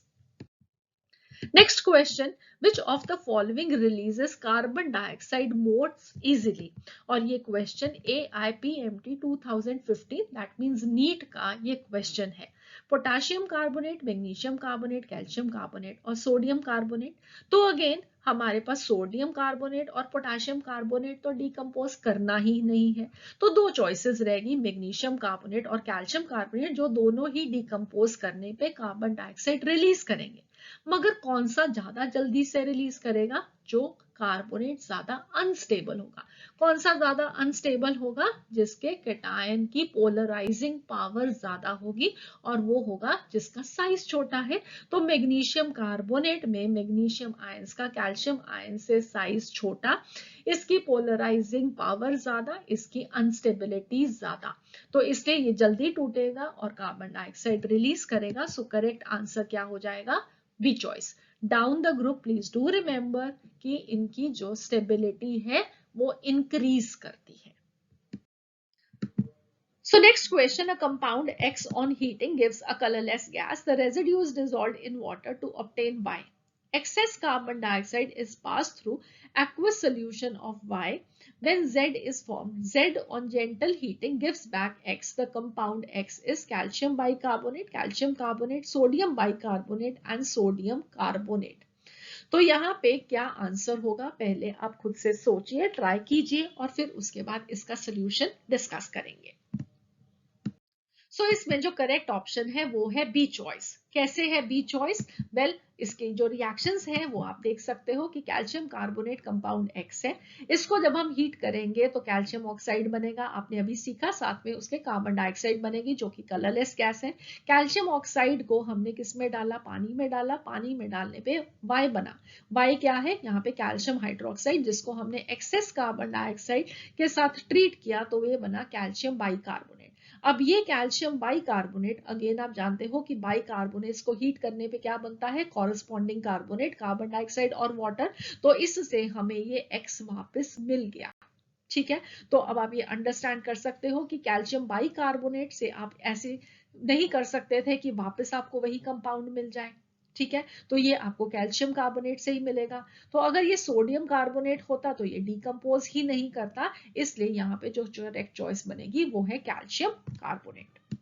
Next question, which of the following releases carbon dioxide most easily? और ये question AIPMT 2015 that means NEET का ये question है। Potassium carbonate, magnesium carbonate, calcium carbonate और sodium carbonate. तो again हमारे पास sodium carbonate और potassium carbonate तो डिकम्पोज करना ही नहीं है, तो दो चॉइसेस रहेगी, मैग्नीशियम कार्बोनेट और कैल्शियम कार्बोनेट, जो दोनों ही डिकम्पोज करने पे कार्बन डाइऑक्साइड रिलीज करेंगे। मगर कौन सा ज्यादा जल्दी से रिलीज करेगा, जो कार्बोनेट ज्यादा अनस्टेबल होगा। कौन सा ज्यादा अनस्टेबल होगा, जिसके कैटायन की पोलराइजिंग पावर ज्यादा होगी, और वो होगा जिसका साइज छोटा है। तो मैग्नीशियम कार्बोनेट में मैग्नीशियम आयंस का कैल्शियम आयन से साइज छोटा, इसकी पोलराइजिंग पावर ज्यादा, इसकी अनस्टेबिलिटी ज्यादा, तो इसलिए ये जल्दी टूटेगा और कार्बन डाइऑक्साइड रिलीज करेगा। सो करेक्ट आंसर क्या हो जाएगा, B choice. Down the group please do remember कि इनकी जो स्टेबिलिटी है वो इंक्रीज करती है। So next question, a compound X on heating gives a colorless gas. The residue is dissolved in water to obtain Y. Excess carbon dioxide is passed through aqueous solution of Y. When Z is formed, Z on gentle heating gives back X. The compound X is calcium bicarbonate, sodium bicarbonate and sodium carbonate. तो यहाँ पे क्या answer होगा, पहले आप खुद से सोचिए, ट्राई कीजिए और फिर उसके बाद इसका सोल्यूशन डिस्कस करेंगे। सो इसमें जो करेक्ट ऑप्शन है वो है बी चॉइस। कैसे है बी चॉइस? वेल, इसके जो रिएक्शंस हैं वो आप देख सकते हो कि कैल्शियम कार्बोनेट कंपाउंड एक्स है, इसको जब हम हीट करेंगे तो कैल्शियम ऑक्साइड बनेगा, आपने अभी सीखा, साथ में उसके कार्बन डाइऑक्साइड बनेगी जो कि कलरलेस गैस है। कैल्शियम ऑक्साइड को हमने किस में डाला? पानी में डाला, पानी में डालने पे वाई बना। वाई क्या है? यहाँ पे कैल्शियम हाइड्रोक्साइड, जिसको हमने एक्सेस कार्बन डाइऑक्साइड के साथ ट्रीट किया तो ये बना कैल्शियम बाइकार्बोनेट। अब ये कैल्शियम बाइकार्बोनेट, अगेन आप जानते हो कि बाइकार्बोनेट्स को हीट करने पे क्या बनता है? कॉरेस्पॉन्डिंग कार्बोनेट, कार्बन डाइऑक्साइड और वाटर। तो इससे हमें ये X वापस मिल गया। ठीक है, तो अब आप ये अंडरस्टैंड कर सकते हो कि कैल्शियम बाइकार्बोनेट से आप ऐसे नहीं कर सकते थे कि वापस आपको वही कंपाउंड मिल जाए। ठीक है, तो ये आपको कैल्शियम कार्बोनेट से ही मिलेगा। तो अगर ये सोडियम कार्बोनेट होता तो ये डिकम्पोज ही नहीं करता, इसलिए यहाँ पे जो करेक्ट चॉइस बनेगी वो है कैल्शियम कार्बोनेट।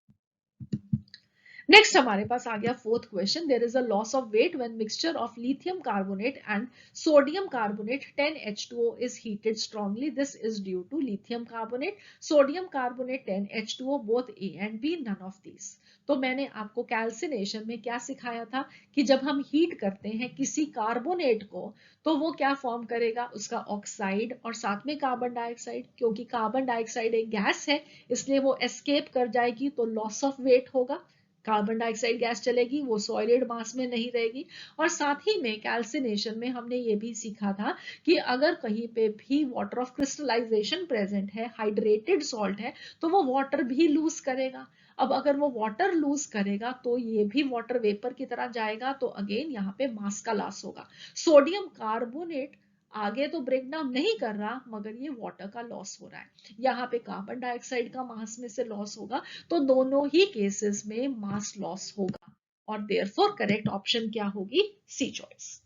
नेक्स्ट हमारे पास आ गया fourth question, there is a loss of weight when mixture of lithium carbonate and sodium carbonate 10H2O is heated strongly, this is due to lithium carbonate, sodium carbonate, 10H2O, both A and B, none of these। तो मैंने आपको calcination में क्या सिखाया था कि जब हम हीट करते हैं किसी कार्बोनेट को तो वो क्या फॉर्म करेगा? उसका ऑक्साइड और साथ में कार्बन डाइऑक्साइड। क्योंकि कार्बन डाइऑक्साइड एक गैस है इसलिए वो एस्केप कर जाएगी, तो लॉस ऑफ वेट होगा, कार्बन डाइऑक्साइड गैस चलेगी, वो सॉलिड मास में नहीं रहेगी। और साथ ही में कैल्सिनेशन में हमने ये भी सीखा था कि अगर कहीं पे भी वाटर ऑफ क्रिस्टलाइजेशन प्रेजेंट है, हाइड्रेटेड सॉल्ट है, तो वो वाटर भी लूज करेगा। अब अगर वो वाटर लूज करेगा तो ये भी वाटर वेपर की तरह जाएगा, तो अगेन यहाँ पे मास का लॉस होगा। सोडियम कार्बोनेट आगे तो ब्रेक डाउन नहीं कर रहा मगर ये वाटर का लॉस हो रहा है, यहाँ पे कार्बन डाइऑक्साइड का मास में से लॉस होगा, तो दोनों ही केसेस में मास लॉस होगा और देयरफॉर करेक्ट ऑप्शन क्या होगी? सी चॉइस।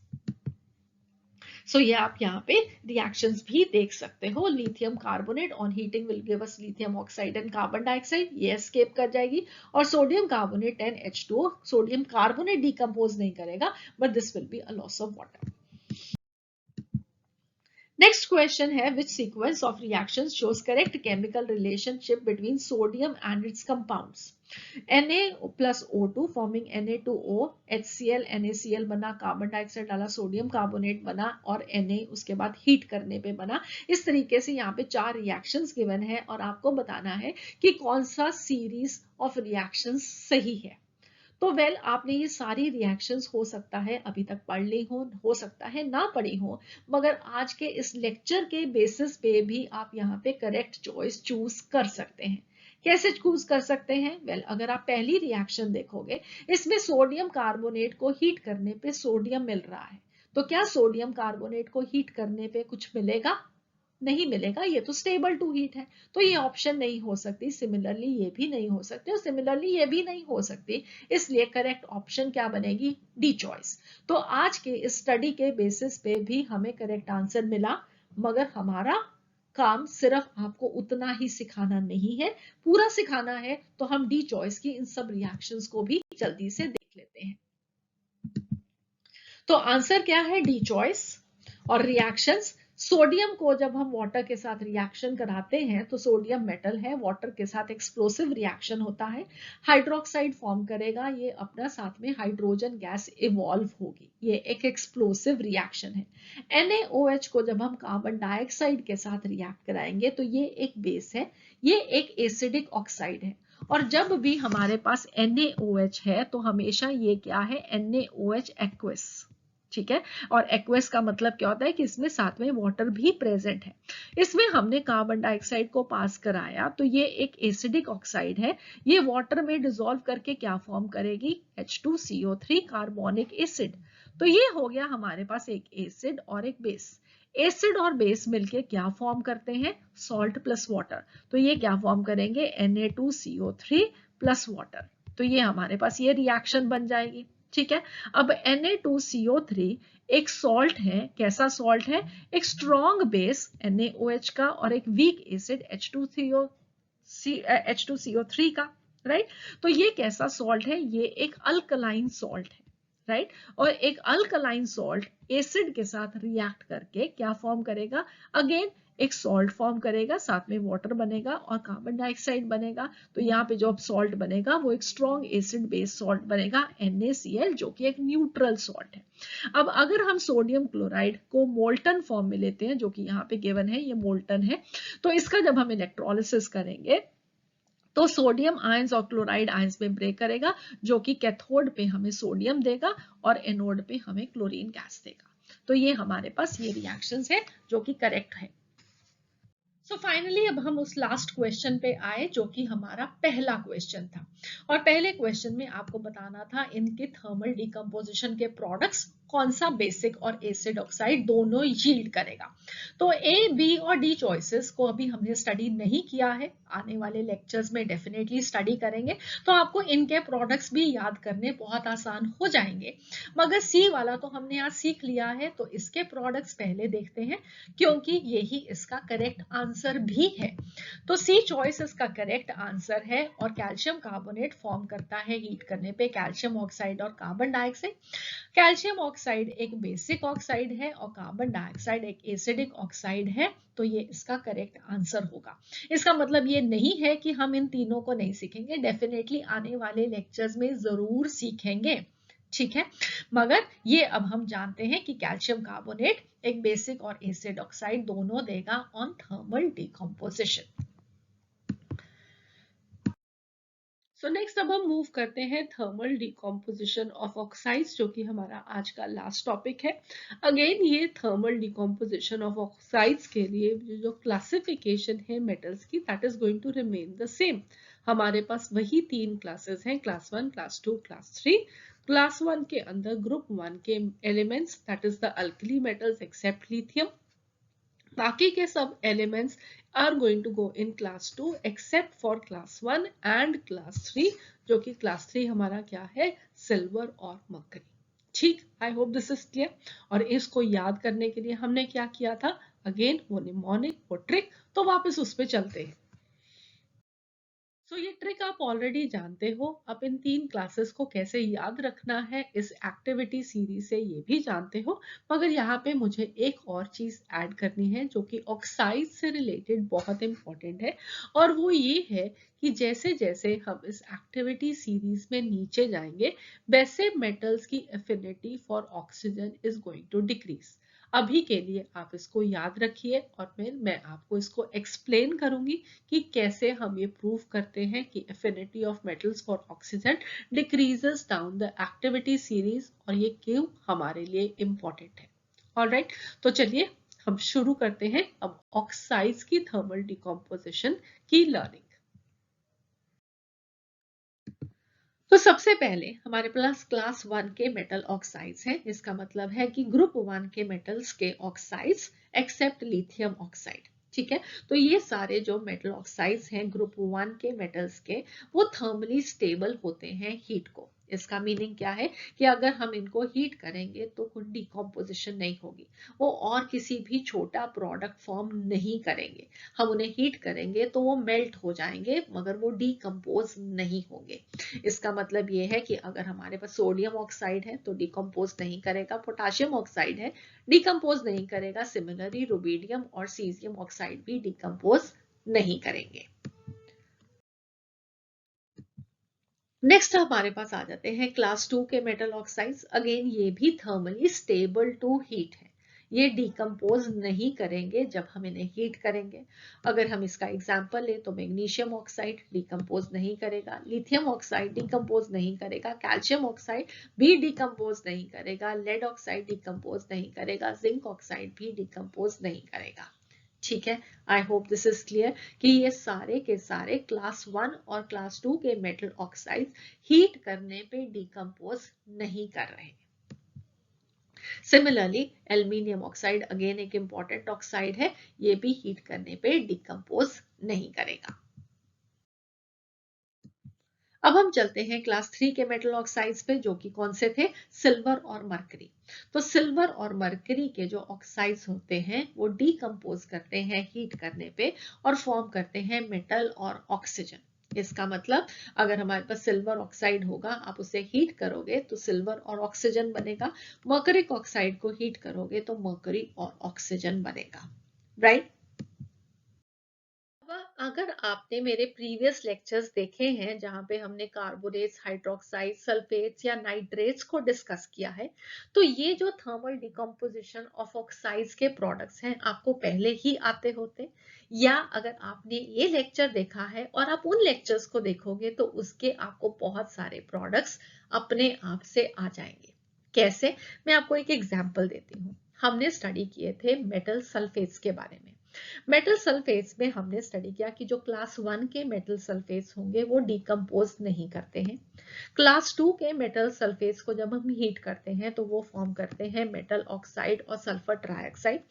सो ये आप यहाँ पे रिएक्शंस भी देख सकते हो, lithium carbonate on heating will give us lithium oxide and carbon dioxide, ये एस्केप कर जाएगी। और sodium carbonate 10H2O, sodium carbonate decompose नहीं करेगा but this will be a loss of water. Next question है, which sequence of reactions shows correct chemical relationship between sodium and its compounds? Na plus O2 forming Na2O, HCl, NaCl बना, carbon dioxide डाला, sodium carbonate बना और Na उसके बाद heat करने पे बना। इस तरीके से यहाँ पे 4 रिएक्शंस गिवन है और आपको बताना है कि कौन सा सीरीज ऑफ रिएक्शंस सही है। तो वेल आपने ये सारी रिएक्शंस हो सकता है अभी तक पढ़ ली हो सकता है ना पढ़ी हो, मगर आज के इस लेक्चर के बेसिस पे भी आप यहाँ पे करेक्ट चॉइस चूज कर सकते हैं। कैसे चूज कर सकते हैं? वेल, अगर आप पहली रिएक्शन देखोगे, इसमें सोडियम कार्बोनेट को हीट करने पे सोडियम मिल रहा है, तो क्या सोडियम कार्बोनेट को हीट करने पे कुछ मिलेगा? नहीं मिलेगा, ये तो स्टेबल टू हीट है, तो ये ऑप्शन नहीं हो सकती। सिमिलरली ये भी नहीं हो सकती और सिमिलरली ये भी नहीं हो सकती, इसलिए करेक्ट ऑप्शन क्या बनेगी? D choice. तो आज के इस स्टडी के बेसिस पे भी हमें करेक्ट आंसर मिला, मगर हमारा काम सिर्फ आपको उतना ही सिखाना नहीं है, पूरा सिखाना है, तो हम डी चॉइस की इन सब रिएक्शंस को भी जल्दी से देख लेते हैं। तो आंसर क्या है? D choice. और रिएक्शंस, सोडियम को जब हम वाटर के साथ रिएक्शन कराते हैं तो सोडियम मेटल है, वाटर के साथ एक्सप्लोसिव रिएक्शन होता है, हाइड्रोक्साइड फॉर्म करेगा, ये अपना साथ में हाइड्रोजन गैस इवॉल्व होगी, ये एक एक्सप्लोसिव रिएक्शन है। NaOH को जब हम कार्बन डाइऑक्साइड के साथ रिएक्ट कराएंगे तो ये एक बेस है, ये एक एसिडिक ऑक्साइड है। और जब भी हमारे पास NaOH है तो हमेशा ये क्या है? NaOH aqueous. ठीक है। और एक्वस का मतलब क्या होता है कि इसमें साथ में वाटर भी प्रेजेंट है। इसमें हमने कार्बन डाइऑक्साइड को पास कराया, तो ये एक एसिडिक ऑक्साइड है। ये वाटर में डिसॉल्व करके क्या फॉर्म करेगी, H2CO3 कार्बोनिक एसिड। तो ये हो गया हमारे पास एक एसिड और एक बेस। एसिड और बेस मिलके क्या फॉर्म करते हैं, सॉल्ट प्लस वाटर। तो ये क्या फॉर्म करेंगे, Na2CO3 प्लस वाटर। तो ये हमारे पास ये रिएक्शन बन जाएगी। ठीक है। अब Na2CO3 एक सॉल्ट है, कैसा सॉल्ट है, एक स्ट्रॉन्ग बेस NaOH का और एक वीक एसिड H2CO3 का, राइट। तो ये कैसा सॉल्ट है, ये एक अल्कलाइन सॉल्ट है, राइट। और एक अल्कलाइन सॉल्ट एसिड के साथ रिएक्ट करके क्या फॉर्म करेगा, अगेन एक सॉल्ट फॉर्म करेगा, साथ में वाटर बनेगा और कार्बन डाइऑक्साइड बनेगा। तो यहाँ पे जो सॉल्ट बनेगा वो एक स्ट्रॉन्ग एसिड बेस्ड सॉल्ट बनेगा NaCl, जो कि एक न्यूट्रल सॉल्ट है। अब अगर हम सोडियम क्लोराइड को मोल्टन फॉर्म में लेते हैं, जो कि यहाँ पे गिवन है, ये मोल्टन है, तो इसका जब हम इलेक्ट्रोलिसिस करेंगे तो सोडियम आयंस और क्लोराइड आयंस में ब्रेक करेगा, जो कि कैथोड पे हमें सोडियम देगा और एनोड पे हमें क्लोरीन गैस देगा। तो ये हमारे पास ये रिएक्शंस है जो कि करेक्ट है। सो फाइनली अब हम उस लास्ट क्वेश्चन पे आए जो कि हमारा पहला क्वेश्चन था। और पहले क्वेश्चन में आपको बताना था इनके थर्मल डिकम्पोजिशन के प्रोडक्ट्स कौन सा बेसिक और एसिड ऑक्साइड दोनों यील्ड करेगा। तो ए, बी और डी चॉइसेस को अभी हमने स्टडी नहीं किया है, आने वाले लेक्चर्स में डेफिनेटली स्टडी करेंगे, तो आपको इनके प्रोडक्ट्स भी याद करने बहुत आसान हो जाएंगे। मगर सी वाला तो हमने आज सीख लिया है, तो इसके प्रोडक्ट्स पहले देखते हैं, क्योंकि यही इसका करेक्ट आंसर भी है। तो सी चॉइस इसका करेक्ट आंसर है। और कैल्शियम कार्बोनेट फॉर्म करता है हीट करने पे कैल्शियम ऑक्साइड और कार्बन डाइऑक्साइड। कैल्शियम ऑक्साइड एक बेसिक ऑक्साइड है और कार्बन डाइऑक्साइड एक एसिडिक ऑक्साइड है। तो ये इसका करेक्ट आंसर होगा। इसका मतलब ये नहीं है कि हम इन तीनों को नहीं सीखेंगे, डेफिनेटली आने वाले लेक्चर्स में जरूर सीखेंगे, ठीक है। मगर ये अब हम जानते हैं कि कैल्शियम कार्बोनेट एक बेसिक और एसिड ऑक्साइड दोनों देगा on thermal decomposition. So next अब हम मूव करते हैं थर्मल डिकम्पोजिशन ऑफ ऑक्साइड्स, जो कि हमारा आज का लास्ट टॉपिक है। अगेन ये थर्मल डिकम्पोजिशन ऑफ ऑक्साइड्स के लिए जो क्लासिफिकेशन है मेटल्स की, that is going to remain the same. हमारे पास वही तीन क्लासेस हैं, क्लास 1, क्लास 2, क्लास 3। क्लास 1 के अंदर ग्रुप 1 के elements, that is the alkali metals except lithium. बाकी के सब elements are going to go in class 2 except for class 1 and class 3, जो कि क्लास 3 हमारा क्या है, सिल्वर और मरकरी। ठीक, I hope this is clear. और इसको याद करने के लिए हमने क्या किया था, अगेन वो निमोनिक, वो ट्रिक, तो वापस उस पर चलते हैं। सो ये ट्रिक आप ऑलरेडी जानते हो। अब इन तीन क्लासेस को कैसे याद रखना है इस एक्टिविटी सीरीज से ये भी जानते हो। मगर यहाँ पे मुझे एक और चीज ऐड करनी है जो कि ऑक्साइड से रिलेटेड बहुत इंपॉर्टेंट है, और वो ये है कि जैसे जैसे हम इस एक्टिविटी सीरीज में नीचे जाएंगे, वैसे मेटल्स की affinity for oxygen is going to decrease. अभी के लिए आप इसको याद रखिए और फिर मैं आपको इसको एक्सप्लेन करूंगी कि कैसे हम ये प्रूव करते हैं कि affinity of metals for oxygen decreases down the activity series, और ये क्यों हमारे लिए इंपॉर्टेंट है। ऑलराइट, तो चलिए हम शुरू करते हैं अब ऑक्साइड्स की थर्मल डिकम्पोजिशन की लर्निंग। तो सबसे पहले हमारे पास क्लास 1 के मेटल ऑक्साइड्स हैं। इसका मतलब है कि ग्रुप 1 के मेटल्स के ऑक्साइड्स एक्सेप्ट लिथियम ऑक्साइड। ठीक है। तो ये सारे जो मेटल ऑक्साइड्स हैं ग्रुप 1 के मेटल्स के, वो थर्मली स्टेबल होते हैं हीट को। इसका मीनिंग क्या है कि अगर हम इनको हीट करेंगे तो कोई डिकम्पोजिशन नहीं होगी, वो और किसी भी छोटा प्रोडक्ट फॉर्म नहीं करेंगे। हम उन्हें हीट करेंगे तो वो मेल्ट हो जाएंगे, मगर वो डिकम्पोज नहीं होंगे। इसका मतलब ये है कि अगर हमारे पास सोडियम ऑक्साइड है तो डिकम्पोज नहीं करेगा, पोटाशियम ऑक्साइड है डिकम्पोज नहीं करेगा, सिमिलरली रुबिडियम और सीजियम ऑक्साइड भी डिकम्पोज नहीं करेंगे। नेक्स्ट हमारे पास आ जाते हैं क्लास 2 के मेटल ऑक्साइड्स। अगेन ये भी थर्मली स्टेबल टू हीट है। ये डिकम्पोज नहीं करेंगे जब हम इन्हें हीट करेंगे। अगर हम इसका एग्जाम्पल लें तो मैग्नीशियम ऑक्साइड डिकम्पोज नहीं करेगा, लिथियम ऑक्साइड डिकम्पोज नहीं करेगा, कैल्शियम ऑक्साइड भी डिकम्पोज नहीं करेगा, लेड ऑक्साइड डिकम्पोज नहीं करेगा, जिंक ऑक्साइड भी डिकम्पोज नहीं करेगा। ठीक है, I hope this is clear कि ये सारे के सारे क्लास 1 और क्लास 2 के मेटल ऑक्साइड हीट करने पे डिकम्पोज नहीं कर रहे हैं। सिमिलरली एल्यूमिनियम ऑक्साइड अगेन एक इंपॉर्टेंट ऑक्साइड है, ये भी हीट करने पे डिकम्पोज नहीं करेगा। अब हम चलते हैं क्लास 3 के मेटल ऑक्साइड्स पे, जो कि कौन से थे, सिल्वर और मरकरी। तो सिल्वर और मरकरी के जो ऑक्साइड्स होते हैं वो डिकम्पोज करते हैं हीट करने पे और फॉर्म करते हैं मेटल और ऑक्सीजन। इसका मतलब अगर हमारे पास सिल्वर ऑक्साइड होगा, आप उसे हीट करोगे तो सिल्वर और ऑक्सीजन बनेगा, मरकरिक ऑक्साइड को हीट करोगे तो मरकरी और ऑक्सीजन बनेगा, राइट। अगर आपने मेरे प्रीवियस लेक्चर्स देखे हैं जहां पे हमने कार्बोनेट्स, हाइड्रोक्साइड, सल्फेट्स या नाइट्रेट्स को डिस्कस किया है, तो ये जो थर्मल डिकम्पोजिशन ऑफ ऑक्साइड्स के प्रोडक्ट्स हैं आपको पहले ही आते होते, या अगर आपने ये लेक्चर देखा है और आप उन लेक्चर्स को देखोगे तो उसके आपको बहुत सारे प्रोडक्ट्स अपने आप से आ जाएंगे। कैसे, मैं आपको एक एग्जाम्पल देती हूँ। हमने स्टडी किए थे मेटल सल्फेट्स के बारे में। मेटल सल्फेट्स में हमने स्टडी किया कि जो क्लास 1 के मेटल सल्फेट्स होंगे वो डिकम्पोज नहीं करते हैं। क्लास 2 के मेटल सल्फेट्स को जब हम हीट करते हैं तो वो फॉर्म करते हैं मेटल ऑक्साइड और सल्फर ट्राइऑक्साइड,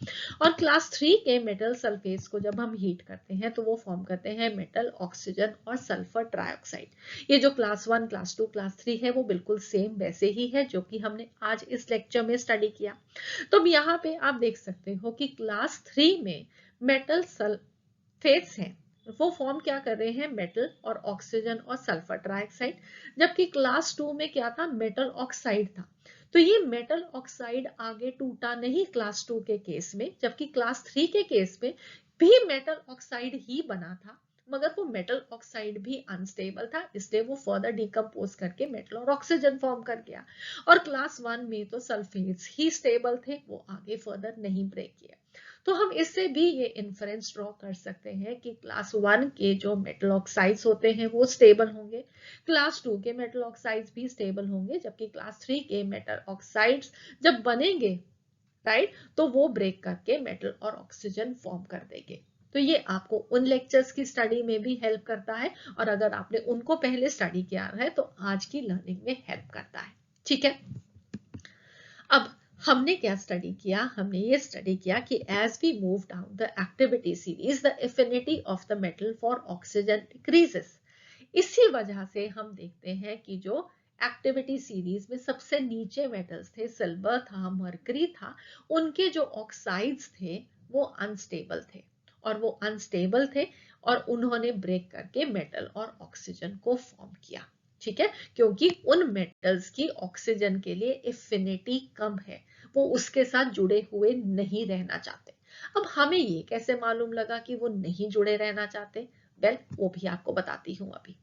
और क्लास 3 के मेटल सल्फेट्स को जब हम हीट करते हैं तो वो फॉर्म करते हैं मेटल ऑक्सीजन और सल्फर ट्राइऑक्साइड। ये जो क्लास 1, क्लास 2, क्लास 3 है वो बिल्कुल सेम वैसे ही है जो कि हमने आज इस लेक्चर में स्टडी किया। तो अब यहाँ पे आप देख सकते हो कि क्लास 3 में मेटल सल्फेट्स हैं, वो फॉर्म क्या कर रहे हैं, मेटल और ऑक्सीजन और सल्फर ट्राइऑक्साइड, जबकि क्लास 2 में क्या था, मेटल ऑक्साइड था। तो ये मेटल ऑक्साइड आगे टूटा नहीं क्लास 2 के केस में, जबकि क्लास 3 के केस में भी मेटल ऑक्साइड ही बना था, मगर वो मेटल ऑक्साइड भी अनस्टेबल था, इसलिए वो फर्दर डिकम्पोज करके मेटल और ऑक्सीजन फॉर्म कर गया। और क्लास 1 में तो सल्फेट्स ही स्टेबल थे, वो आगे फर्दर नहीं ब्रेक किया। तो हम इससे भी ये इन्फरेंस ड्रॉ कर सकते हैं कि क्लास 1 के जो मेटल ऑक्साइड्स होते हैं वो स्टेबल होंगे, क्लास 2 के मेटल ऑक्साइड्स भी स्टेबल होंगे, जबकि क्लास 3 के मेटल ऑक्साइड्स जब बनेंगे, राइट, तो वो ब्रेक करके मेटल और ऑक्सीजन फॉर्म कर देंगे। तो ये आपको उन लेक्चर्स की स्टडी में भी हेल्प करता है, और अगर आपने उनको पहले स्टडी किया है तो आज की लर्निंग में हेल्प करता है। ठीक है, अब हमने क्या स्टडी किया, हमने ये स्टडी किया कि as we move down the activity series the affinity of the metal for oxygen decreases. इसी वजह से हम देखते हैं कि जो एक्टिविटी सीरीज में सबसे नीचे मेटल्स थे, सिल्वर था, मरकरी था, उनके जो ऑक्साइड्स थे वो अनस्टेबल थे, और वो अनस्टेबल थे और उन्होंने ब्रेक करके मेटल और ऑक्सीजन को फॉर्म किया। ठीक है, क्योंकि उन मेटल्स की ऑक्सीजन के लिए एफिनिटी कम है, वो उसके साथ जुड़े हुए नहीं रहना चाहते। अब हमें ये कैसे मालूम लगा कि वो नहीं जुड़े रहना चाहते, वेल वो भी आपको बताती हूँ अभी।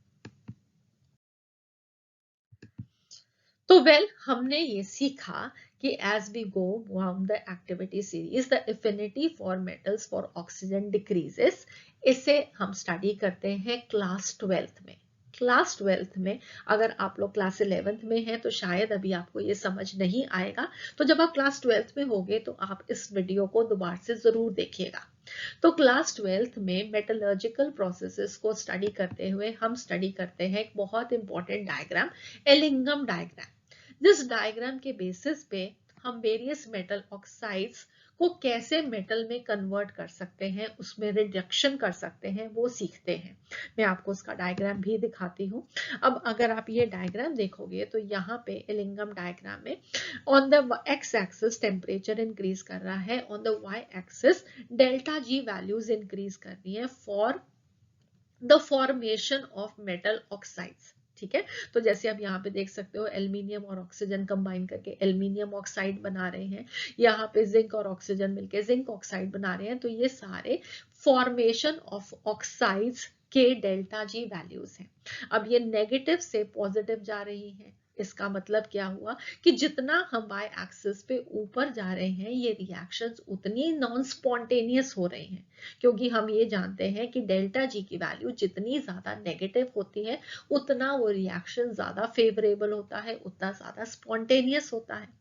तो वेल हमने ये सीखा कि as we go down the activity series the affinity for metals for oxygen decreases. इसे हम स्टडी करते हैं क्लास 12th में। क्लास 12th में अगर आप लोग क्लास 11th में हैं तो शायद अभी आपको ये समझ नहीं आएगा, तो जब आप क्लास 12th में होगे तो आप इस वीडियो को दोबारा से जरूर देखिएगा। तो क्लास 12th में मेटलर्जिकल प्रोसेसेस को स्टडी करते हुए हम स्टडी करते हैं एक बहुत इंपॉर्टेंट डायग्राम, एलिंगम डायग्राम। जिस डायग्राम के बेसिस पे हम वेरियस मेटल ऑक्साइड्स को कैसे मेटल में कन्वर्ट कर सकते हैं, उसमें रिडक्शन कर सकते हैं, वो सीखते हैं। मैं आपको उसका डायग्राम भी दिखाती हूँ। अब अगर आप ये डायग्राम देखोगे तो यहाँ पे एलिंगम डायग्राम में on the X axis temperature increase कर रहा है, on the Y axis delta G values increase कर रही है for the formation of metal oxides. ठीक है, तो जैसे आप यहाँ पे देख सकते हो एल्यूमिनियम और ऑक्सीजन कंबाइन करके एल्यूमिनियम ऑक्साइड बना रहे हैं, यहाँ पे जिंक और ऑक्सीजन मिलके जिंक ऑक्साइड बना रहे हैं। तो ये सारे फॉर्मेशन ऑफ ऑक्साइड्स के डेल्टा जी वैल्यूज हैं। अब ये नेगेटिव से पॉजिटिव जा रही है, इसका मतलब क्या हुआ कि जितना हम वाई एक्सिस पे ऊपर जा रहे हैं ये रिएक्शंस उतनी नॉन स्पॉन्टेनियस हो रहे हैं, क्योंकि हम ये जानते हैं कि डेल्टा जी की वैल्यू जितनी ज्यादा नेगेटिव होती है उतना वो रिएक्शन ज्यादा फेवरेबल होता है, उतना ज्यादा स्पॉन्टेनियस होता है।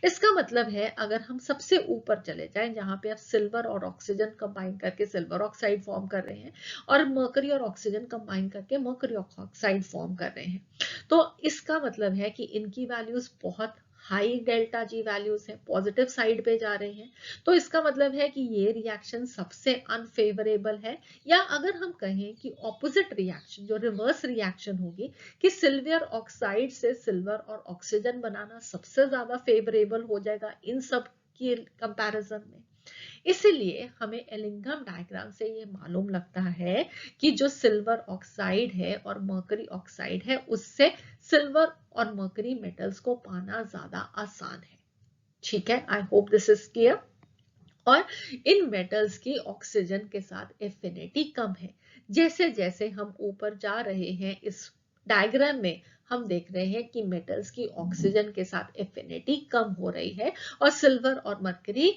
इसका मतलब है अगर हम सबसे ऊपर चले जाएं जहां पे आप सिल्वर और ऑक्सीजन कंबाइन करके सिल्वर ऑक्साइड फॉर्म कर रहे हैं और मर्करी और ऑक्सीजन कंबाइन करके मर्करी ऑक्साइड फॉर्म कर रहे हैं, तो इसका मतलब है कि इनकी वैल्यूज बहुत हाई डेल्टा जी वैल्यूज है, पॉजिटिव साइड पे जा रहे हैं। तो इसका मतलब है कि ये रिएक्शन सबसे अनफेवरेबल है, या अगर हम कहें कि ऑपोजिट रिएक्शन जो रिवर्स रिएक्शन होगी कि सिल्वर ऑक्साइड से सिल्वर और ऑक्सीजन बनाना सबसे ज्यादा फेवरेबल हो जाएगा इन सब की कंपैरिजन में। इसीलिए हमें एलिंघम डायग्राम से ये मालूम लगता है कि जो सिल्वर ऑक्साइड है और मर्करी ऑक्साइड है उससे सिल्वर और मर्करी मेटल्स को पाना ज्यादा आसान है। ठीक है, I hope this is clear. और इन मेटल्स की ऑक्सीजन के साथ एफिनिटी कम है। जैसे जैसे हम ऊपर जा रहे हैं इस डायग्राम में हम देख रहे हैं कि मेटल्स की ऑक्सीजन के साथ एफिनिटी कम हो रही है और सिल्वर और मरकरी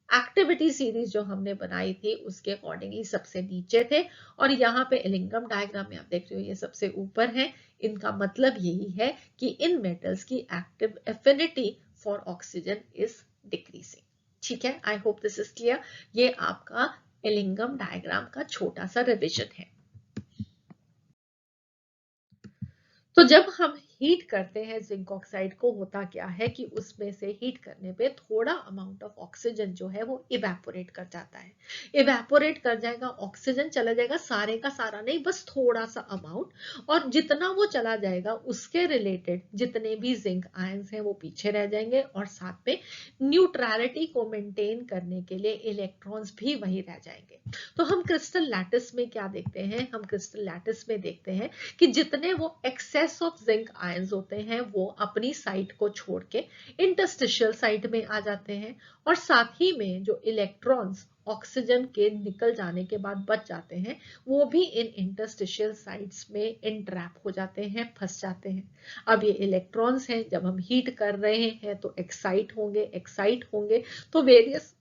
एक्टिविटी सीरीज जो हमने बनाई थी उसके अकॉर्डिंगली सबसे नीचे थे, और यहाँ पे एलिंगम डायग्राम में आप देख रहे हो ये सबसे ऊपर है। इनका मतलब यही है कि इन मेटल्स की active affinity for oxygen is decreasing. ठीक है, I hope this is clear. ये आपका एलिंगम डायग्राम का छोटा सा रिविजन है। तो जब हम हीट करते हैं जिंक ऑक्साइड को होता क्या है कि उसमें से हीट करने पे थोड़ा अमाउंट ऑफ ऑक्सीजन जो है वो इवेपोरेट कर जाता है। इवेपोरेट कर जाएगा, ऑक्सीजन चला जाएगा, सारे का सारा नहीं, बस थोड़ा सा अमाउंट, और जितना वो चला जाएगा उसके रिलेटेड जितने भी जिंक आयंस हैं वो पीछे रह जाएंगे, और साथ में न्यूट्रलिटी को मेंटेन करने के लिए इलेक्ट्रॉन्स भी वही रह जाएंगे। तो हम क्रिस्टल लैटिस में क्या देखते हैं, हम क्रिस्टल लैटिस में देखते हैं कि जितने वो एक्सेस ऑफ जिंक आयंस होते हैं वो अपनी साइट को छोड़ के इंटरस्टिशियल साइट में आ जाते हैं, और साथ ही में जो इलेक्ट्रॉन्स ऑक्सीजन के निकल जाने के बाद बच जाते हैं वो भी इन इंटरस्टिशियल साइट्स में इंट्रैप हो जाते हैं, फंस जाते हैं। अब ये इलेक्ट्रॉन्स हैं, जब हम हीट कर रहे हैं तो एक्साइट होंगे तो वेरियस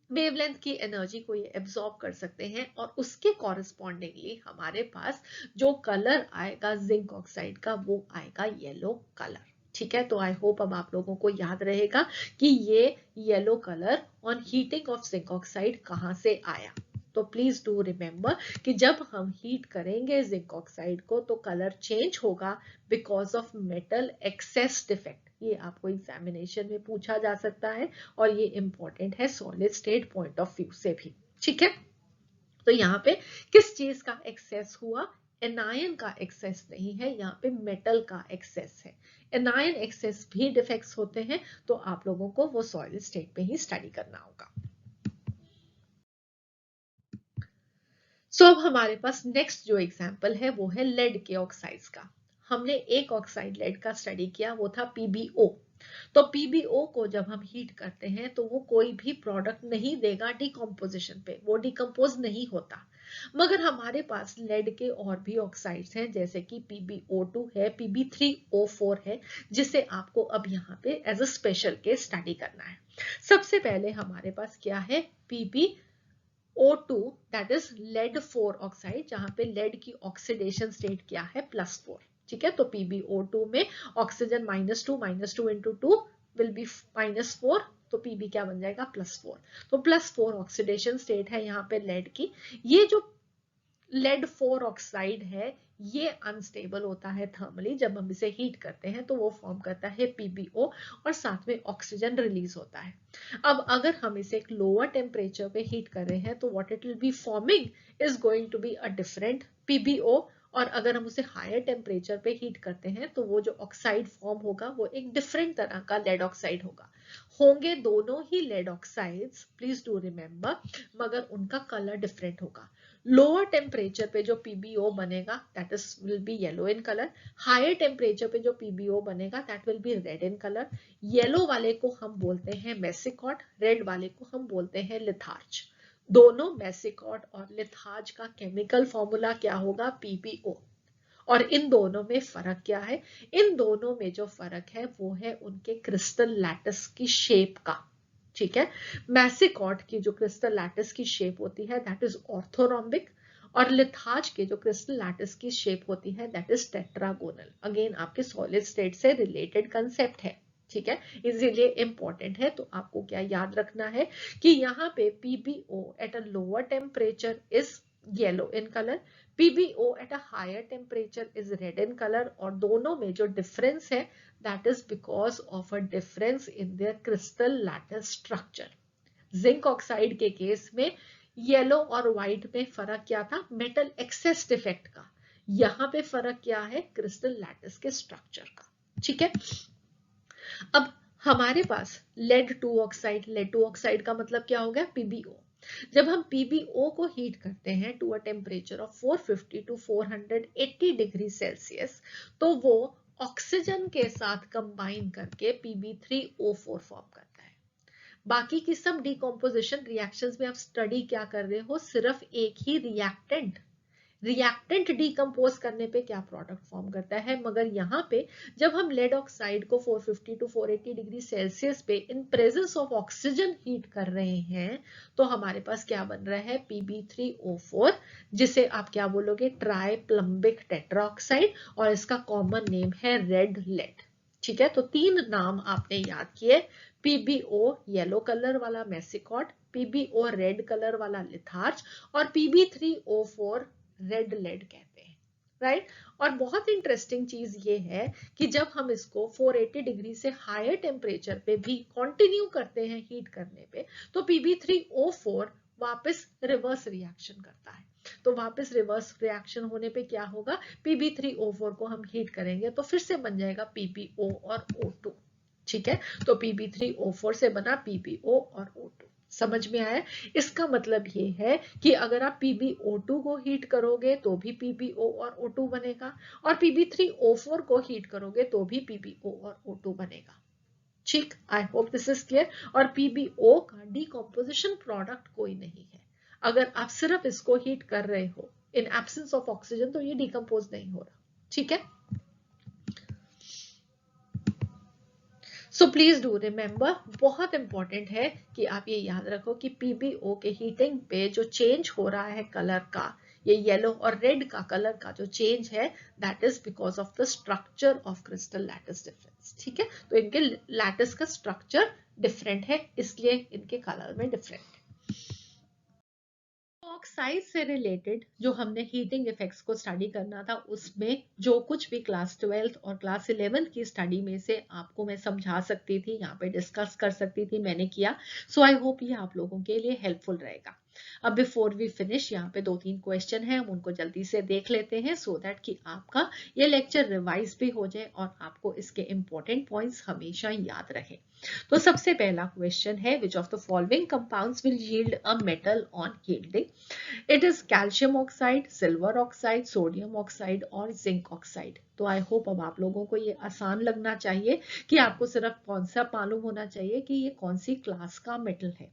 वेवलेंथ की एनर्जी को ये एब्जॉर्ब कर सकते हैं, और उसके कॉरेस्पॉन्डिंगली हमारे पास जो कलर आएगा जिंक ऑक्साइड का वो आएगा येलो कलर। ठीक है, तो आई होप अब आप लोगों को याद रहेगा कि ये yellow colour on heating of zinc oxide कहां से आया। तो प्लीज डू रिमेंबर कि जब हम हीट करेंगे जिंक ऑक्साइड को तो कलर चेंज होगा because of metal excess defect. ये आपको एग्जामिनेशन में पूछा जा सकता है और ये इंपॉर्टेंट है solid state point of view से भी। ठीक है, तो यहाँ पे किस चीज का एक्सेस हुआ, एनायन का एक्सेस नहीं है, यहाँ पे मेटल का एक्सेस है। एनायन एक्सेस भी डिफेक्ट्स होते हैं, तो आप लोगों को वो सॉलिड स्टेट पे ही स्टडी करना होगा। सो अब हमारे पास नेक्स्ट जो एग्जाम्पल है वो है लेड के ऑक्साइड्स का। हमने एक ऑक्साइड लेड का स्टडी किया, वो था पीबीओ। तो पीबीओ को जब हम हीट करते हैं तो वो कोई भी प्रोडक्ट नहीं देगा डिकम्पोजिशन पे, वो डिकम्पोज नहीं होता। मगर हमारे पास लेड के और भी ऑक्साइड्स हैं जैसे कि PbO2 है, Pb3O4 है, जिसे आपको अब यहाँ पे as a special case study करना है। सबसे पहले हमारे पास क्या है, PbO2 that is lead 4 oxide, जहां पे लेड की ऑक्सीडेशन स्टेट क्या है, +4। ठीक है, तो PbO2 में ऑक्सीजन -2 इंटू 2 विल बी -4, तो Pb क्या बन जाएगा, +4। तो +4 ऑक्सीडेशन स्टेट है यहाँ पे लेड की। ये जो लेड 4 ऑक्साइड है ये अनस्टेबल होता है थर्मली, जब हम इसे हीट करते हैं तो वो फॉर्म करता है PbO और साथ में ऑक्सीजन रिलीज होता है। अब अगर हम इसे एक लोअर टेम्परेचर पे हीट कर रहे हैं तो what it will be forming is going to be a different PbO, और अगर हम उसे हायर टेम्परेचर पे हीट करते हैं तो वो जो ऑक्साइड फॉर्म होगा वो एक डिफरेंट तरह का लेड ऑक्साइड होगा। होंगे दोनों ही lead oxides, please do remember, मगर उनका कलर डिफरेंट होगा। लोअर टेम्परेचर पे जो PbO बनेगा that is will be yellow in colour, higher temperature पे जो PbO बनेगा that will be red in colour. Yellow वाले को हम बोलते हैं मेसिकॉट, रेड वाले को हम बोलते हैं लिथार्ज। दोनों मेसिकॉट और लिथार्ज का केमिकल फॉर्मूला क्या होगा, PbO। और इन दोनों में फर्क क्या है? इन दोनों में जो फर्क है वो है उनके क्रिस्टल लैटिस की शेप का, ठीक है। मैसिकॉट की जो क्रिस्टल लैटिस की शेप होती है दैट इज ऑर्थोरोम्बिक, और लिथार्ज के जो क्रिस्टल लैटिस की शेप होती है दैट इज टेट्रागोनल। अगेन आपके सॉलिड स्टेट से रिलेटेड कंसेप्ट है, ठीक है, इसीलिए इंपॉर्टेंट है। तो आपको क्या याद रखना है कि यहाँ पे PbO at a lower temperature is yellow in colour, PbO at a higher temperature is red in colour, और दोनों में जो डिफरेंस है that is because of a difference in their crystal lattice structure. Zinc oxide के case में yellow और white में फर्क क्या था? मेटल एक्सेस डिफेक्ट का। यहां पे फर्क क्या है? क्रिस्टल लैटिस के स्ट्रक्चर का, ठीक है। अब हमारे पास लेड 2 ऑक्साइड, लेड 2 ऑक्साइड का मतलब क्या हो गया? PbO। जब हम PbO को हीट करते हैं to a temperature of 450 to 480 degree Celsius, तो वो ऑक्सीजन के साथ कंबाइन करके Pb3O4 फॉर्म करता है। बाकी की सब डिकम्पोजिशन रिएक्शंस में आप स्टडी क्या कर रहे हो? सिर्फ एक ही रिएक्टेंट डिकम्पोज करने पे क्या प्रोडक्ट फॉर्म करता है। मगर यहाँ पे जब हम लेड ऑक्साइड को 450 टू 480 डिग्री सेल्सियस पे in presence of oxygen heat कर रहे हैं, तो हमारे पास क्या बन रहा है? Pb3O4, जिसे आप क्या बोलोगे? ट्राई प्लम्बिक टेट्राऑक्साइड, और इसका कॉमन नेम है रेड लेड, ठीक है। तो 3 नाम आपने याद किए, PbO येलो कलर वाला मैसिकॉट, PbO रेड कलर वाला लिथार्ज, और Pb3O4 रेड लेड कहते हैं, राइट। और बहुत इंटरेस्टिंग चीज ये है कि जब हम इसको 480 डिग्री से हायर टेम्परेचर पे भी कंटिन्यू करते हैं हीट करने पे, तो Pb3O4 वापस रिवर्स रिएक्शन करता है। तो वापस रिवर्स रिएक्शन होने पे क्या होगा? Pb3O4 को हम हीट करेंगे तो फिर से बन जाएगा PbO और O2, ठीक है। तो Pb3O4 से बना PbO और O2। समझ में आया? इसका मतलब ये है कि अगर आप PbO2 को हीट करोगे तो भी PbO और O2 बनेगा, और Pb3O4 को हीट करोगे तो भी PbO और O2 बनेगा, ठीक। I hope this is clear. और PbO का डिकम्पोजिशन प्रोडक्ट कोई नहीं है। अगर आप सिर्फ इसको हीट कर रहे हो इन एब्सेंस ऑफ ऑक्सीजन तो ये डिकम्पोज नहीं हो रहा, ठीक है। सो प्लीज डू रिमेंबर, बहुत इंपॉर्टेंट है कि आप ये याद रखो कि PbO के हीटिंग पे जो चेंज हो रहा है कलर का, ये येलो और रेड का कलर का जो चेंज है that is because of the structure of crystal lattice difference, ठीक है। तो इनके लैटिस का स्ट्रक्चर डिफरेंट है, इसलिए इनके कलर में डिफरेंट है। ऑक्साइड से रिलेटेड जो हमने हीटिंग इफेक्ट्स को स्टडी करना था, उसमें जो कुछ भी क्लास 12th और क्लास 11th की स्टडी में से आपको मैं समझा सकती थी, यहाँ पे डिस्कस कर सकती थी, मैंने किया। सो आई होप ये आप लोगों के लिए हेल्पफुल रहेगा। अब बिफोर वी फिनिश, यहाँ पे 2-3 क्वेश्चन है, हम उनको जल्दी से देख लेते हैं सो दैट कि आपका ये लेक्चर रिवाइज भी हो जाए और आपको इसके इंपॉर्टेंट पॉइंट्स हमेशा याद रहे। तो सबसे पहला क्वेश्चन है, which of the following compounds will yield a metal on heating? It is calcium oxide, silver oxide, sodium oxide और जिंक ऑक्साइड। तो आई होप अब आप लोगों को ये आसान लगना चाहिए कि आपको सिर्फ कौन सा मालूम होना चाहिए कि ये कौन सी क्लास का मेटल है।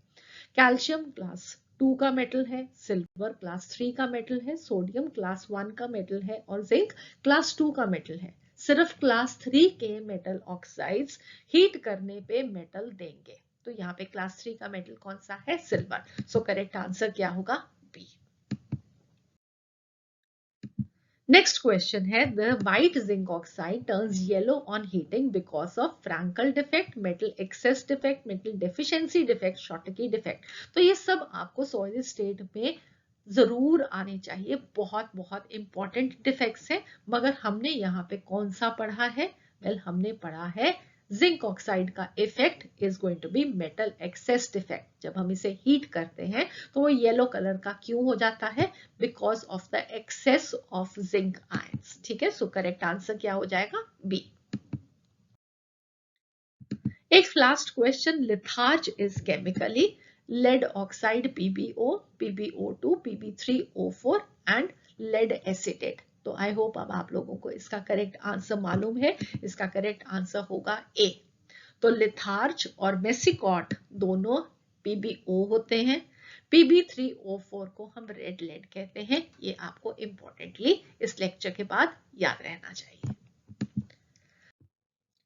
कैल्शियम क्लास 2 का मेटल है, सिल्वर क्लास 3 का मेटल है, सोडियम क्लास 1 का मेटल है और जिंक क्लास 2 का मेटल है। सिर्फ क्लास 3 के मेटल ऑक्साइड्स हीट करने पे मेटल देंगे। तो यहाँ पे क्लास 3 का मेटल कौन सा है? सिल्वर। सो करेक्ट आंसर क्या होगा? बी। नेक्स्ट क्वेश्चन है, the white zinc oxide turns yellow on heating because of Frenkel defect, metal excess defect, metal deficiency defect, Schottky defect. तो ये सब आपको सॉलिड स्टेट में जरूर आने चाहिए, बहुत बहुत इंपॉर्टेंट डिफेक्ट्स है। मगर हमने यहाँ पे कौन सा पढ़ा है? वेल, हमने पढ़ा है जिंक ऑक्साइड का effect is going to be metal excess defect. जब हम इसे हीट करते हैं तो वो येलो कलर का क्यों हो जाता है? Because of the excess of zinc ions, ठीक है। सो करेक्ट आंसर क्या हो जाएगा? बी। एक last question, litharge is chemically lead oxide PbO, PbO2, Pb3O4 and lead acetate। तो आई होप अब आप लोगों को इसका करेक्ट आंसर मालूम है। इसका करेक्ट आंसर होगा ए। तो लिथार्ज और मेसिकॉट दोनों PbO होते हैं। Pb3O4 को हम रेड लेड कहते हैं। ये आपको इम्पोर्टेंटली इस लेक्चर के बाद याद रहना चाहिए।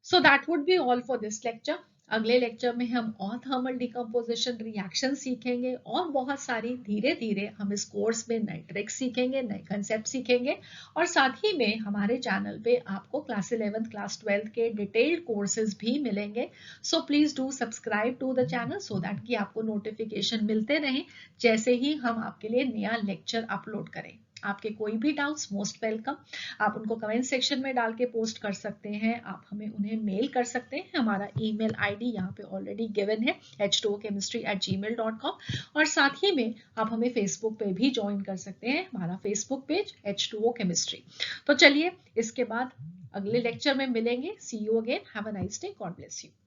So that would be all for this lecture. अगले लेक्चर में हम और थर्मल डिकम्पोजिशन रिएक्शन सीखेंगे और बहुत सारी धीरे धीरे हम इस कोर्स में नए ट्रिक्स सीखेंगे, नए कंसेप्ट सीखेंगे और साथ ही में हमारे चैनल पे आपको क्लास 11th क्लास 12th के डिटेल्ड कोर्सेज भी मिलेंगे। So please do subscribe to the channel so that कि आपको नोटिफिकेशन मिलते रहें जैसे ही हम आपके लिए नया लेक्चर अपलोड करें। आपके कोई भी डाउट्स मोस्ट वेलकम, आप उनको कमेंट सेक्शन में डाल के पोस्ट कर सकते हैं, आप हमें उन्हें मेल कर सकते हैं। हमारा ईमेल आईडी यहाँ पे ऑलरेडी गिवन है h2ochemistry@gmail.com और साथ ही में आप हमें फेसबुक पे भी ज्वाइन कर सकते हैं, हमारा फेसबुक पेज H2O केमिस्ट्री। तो चलिए इसके बाद अगले लेक्चर में मिलेंगे। See you again, have a nice day, God bless you.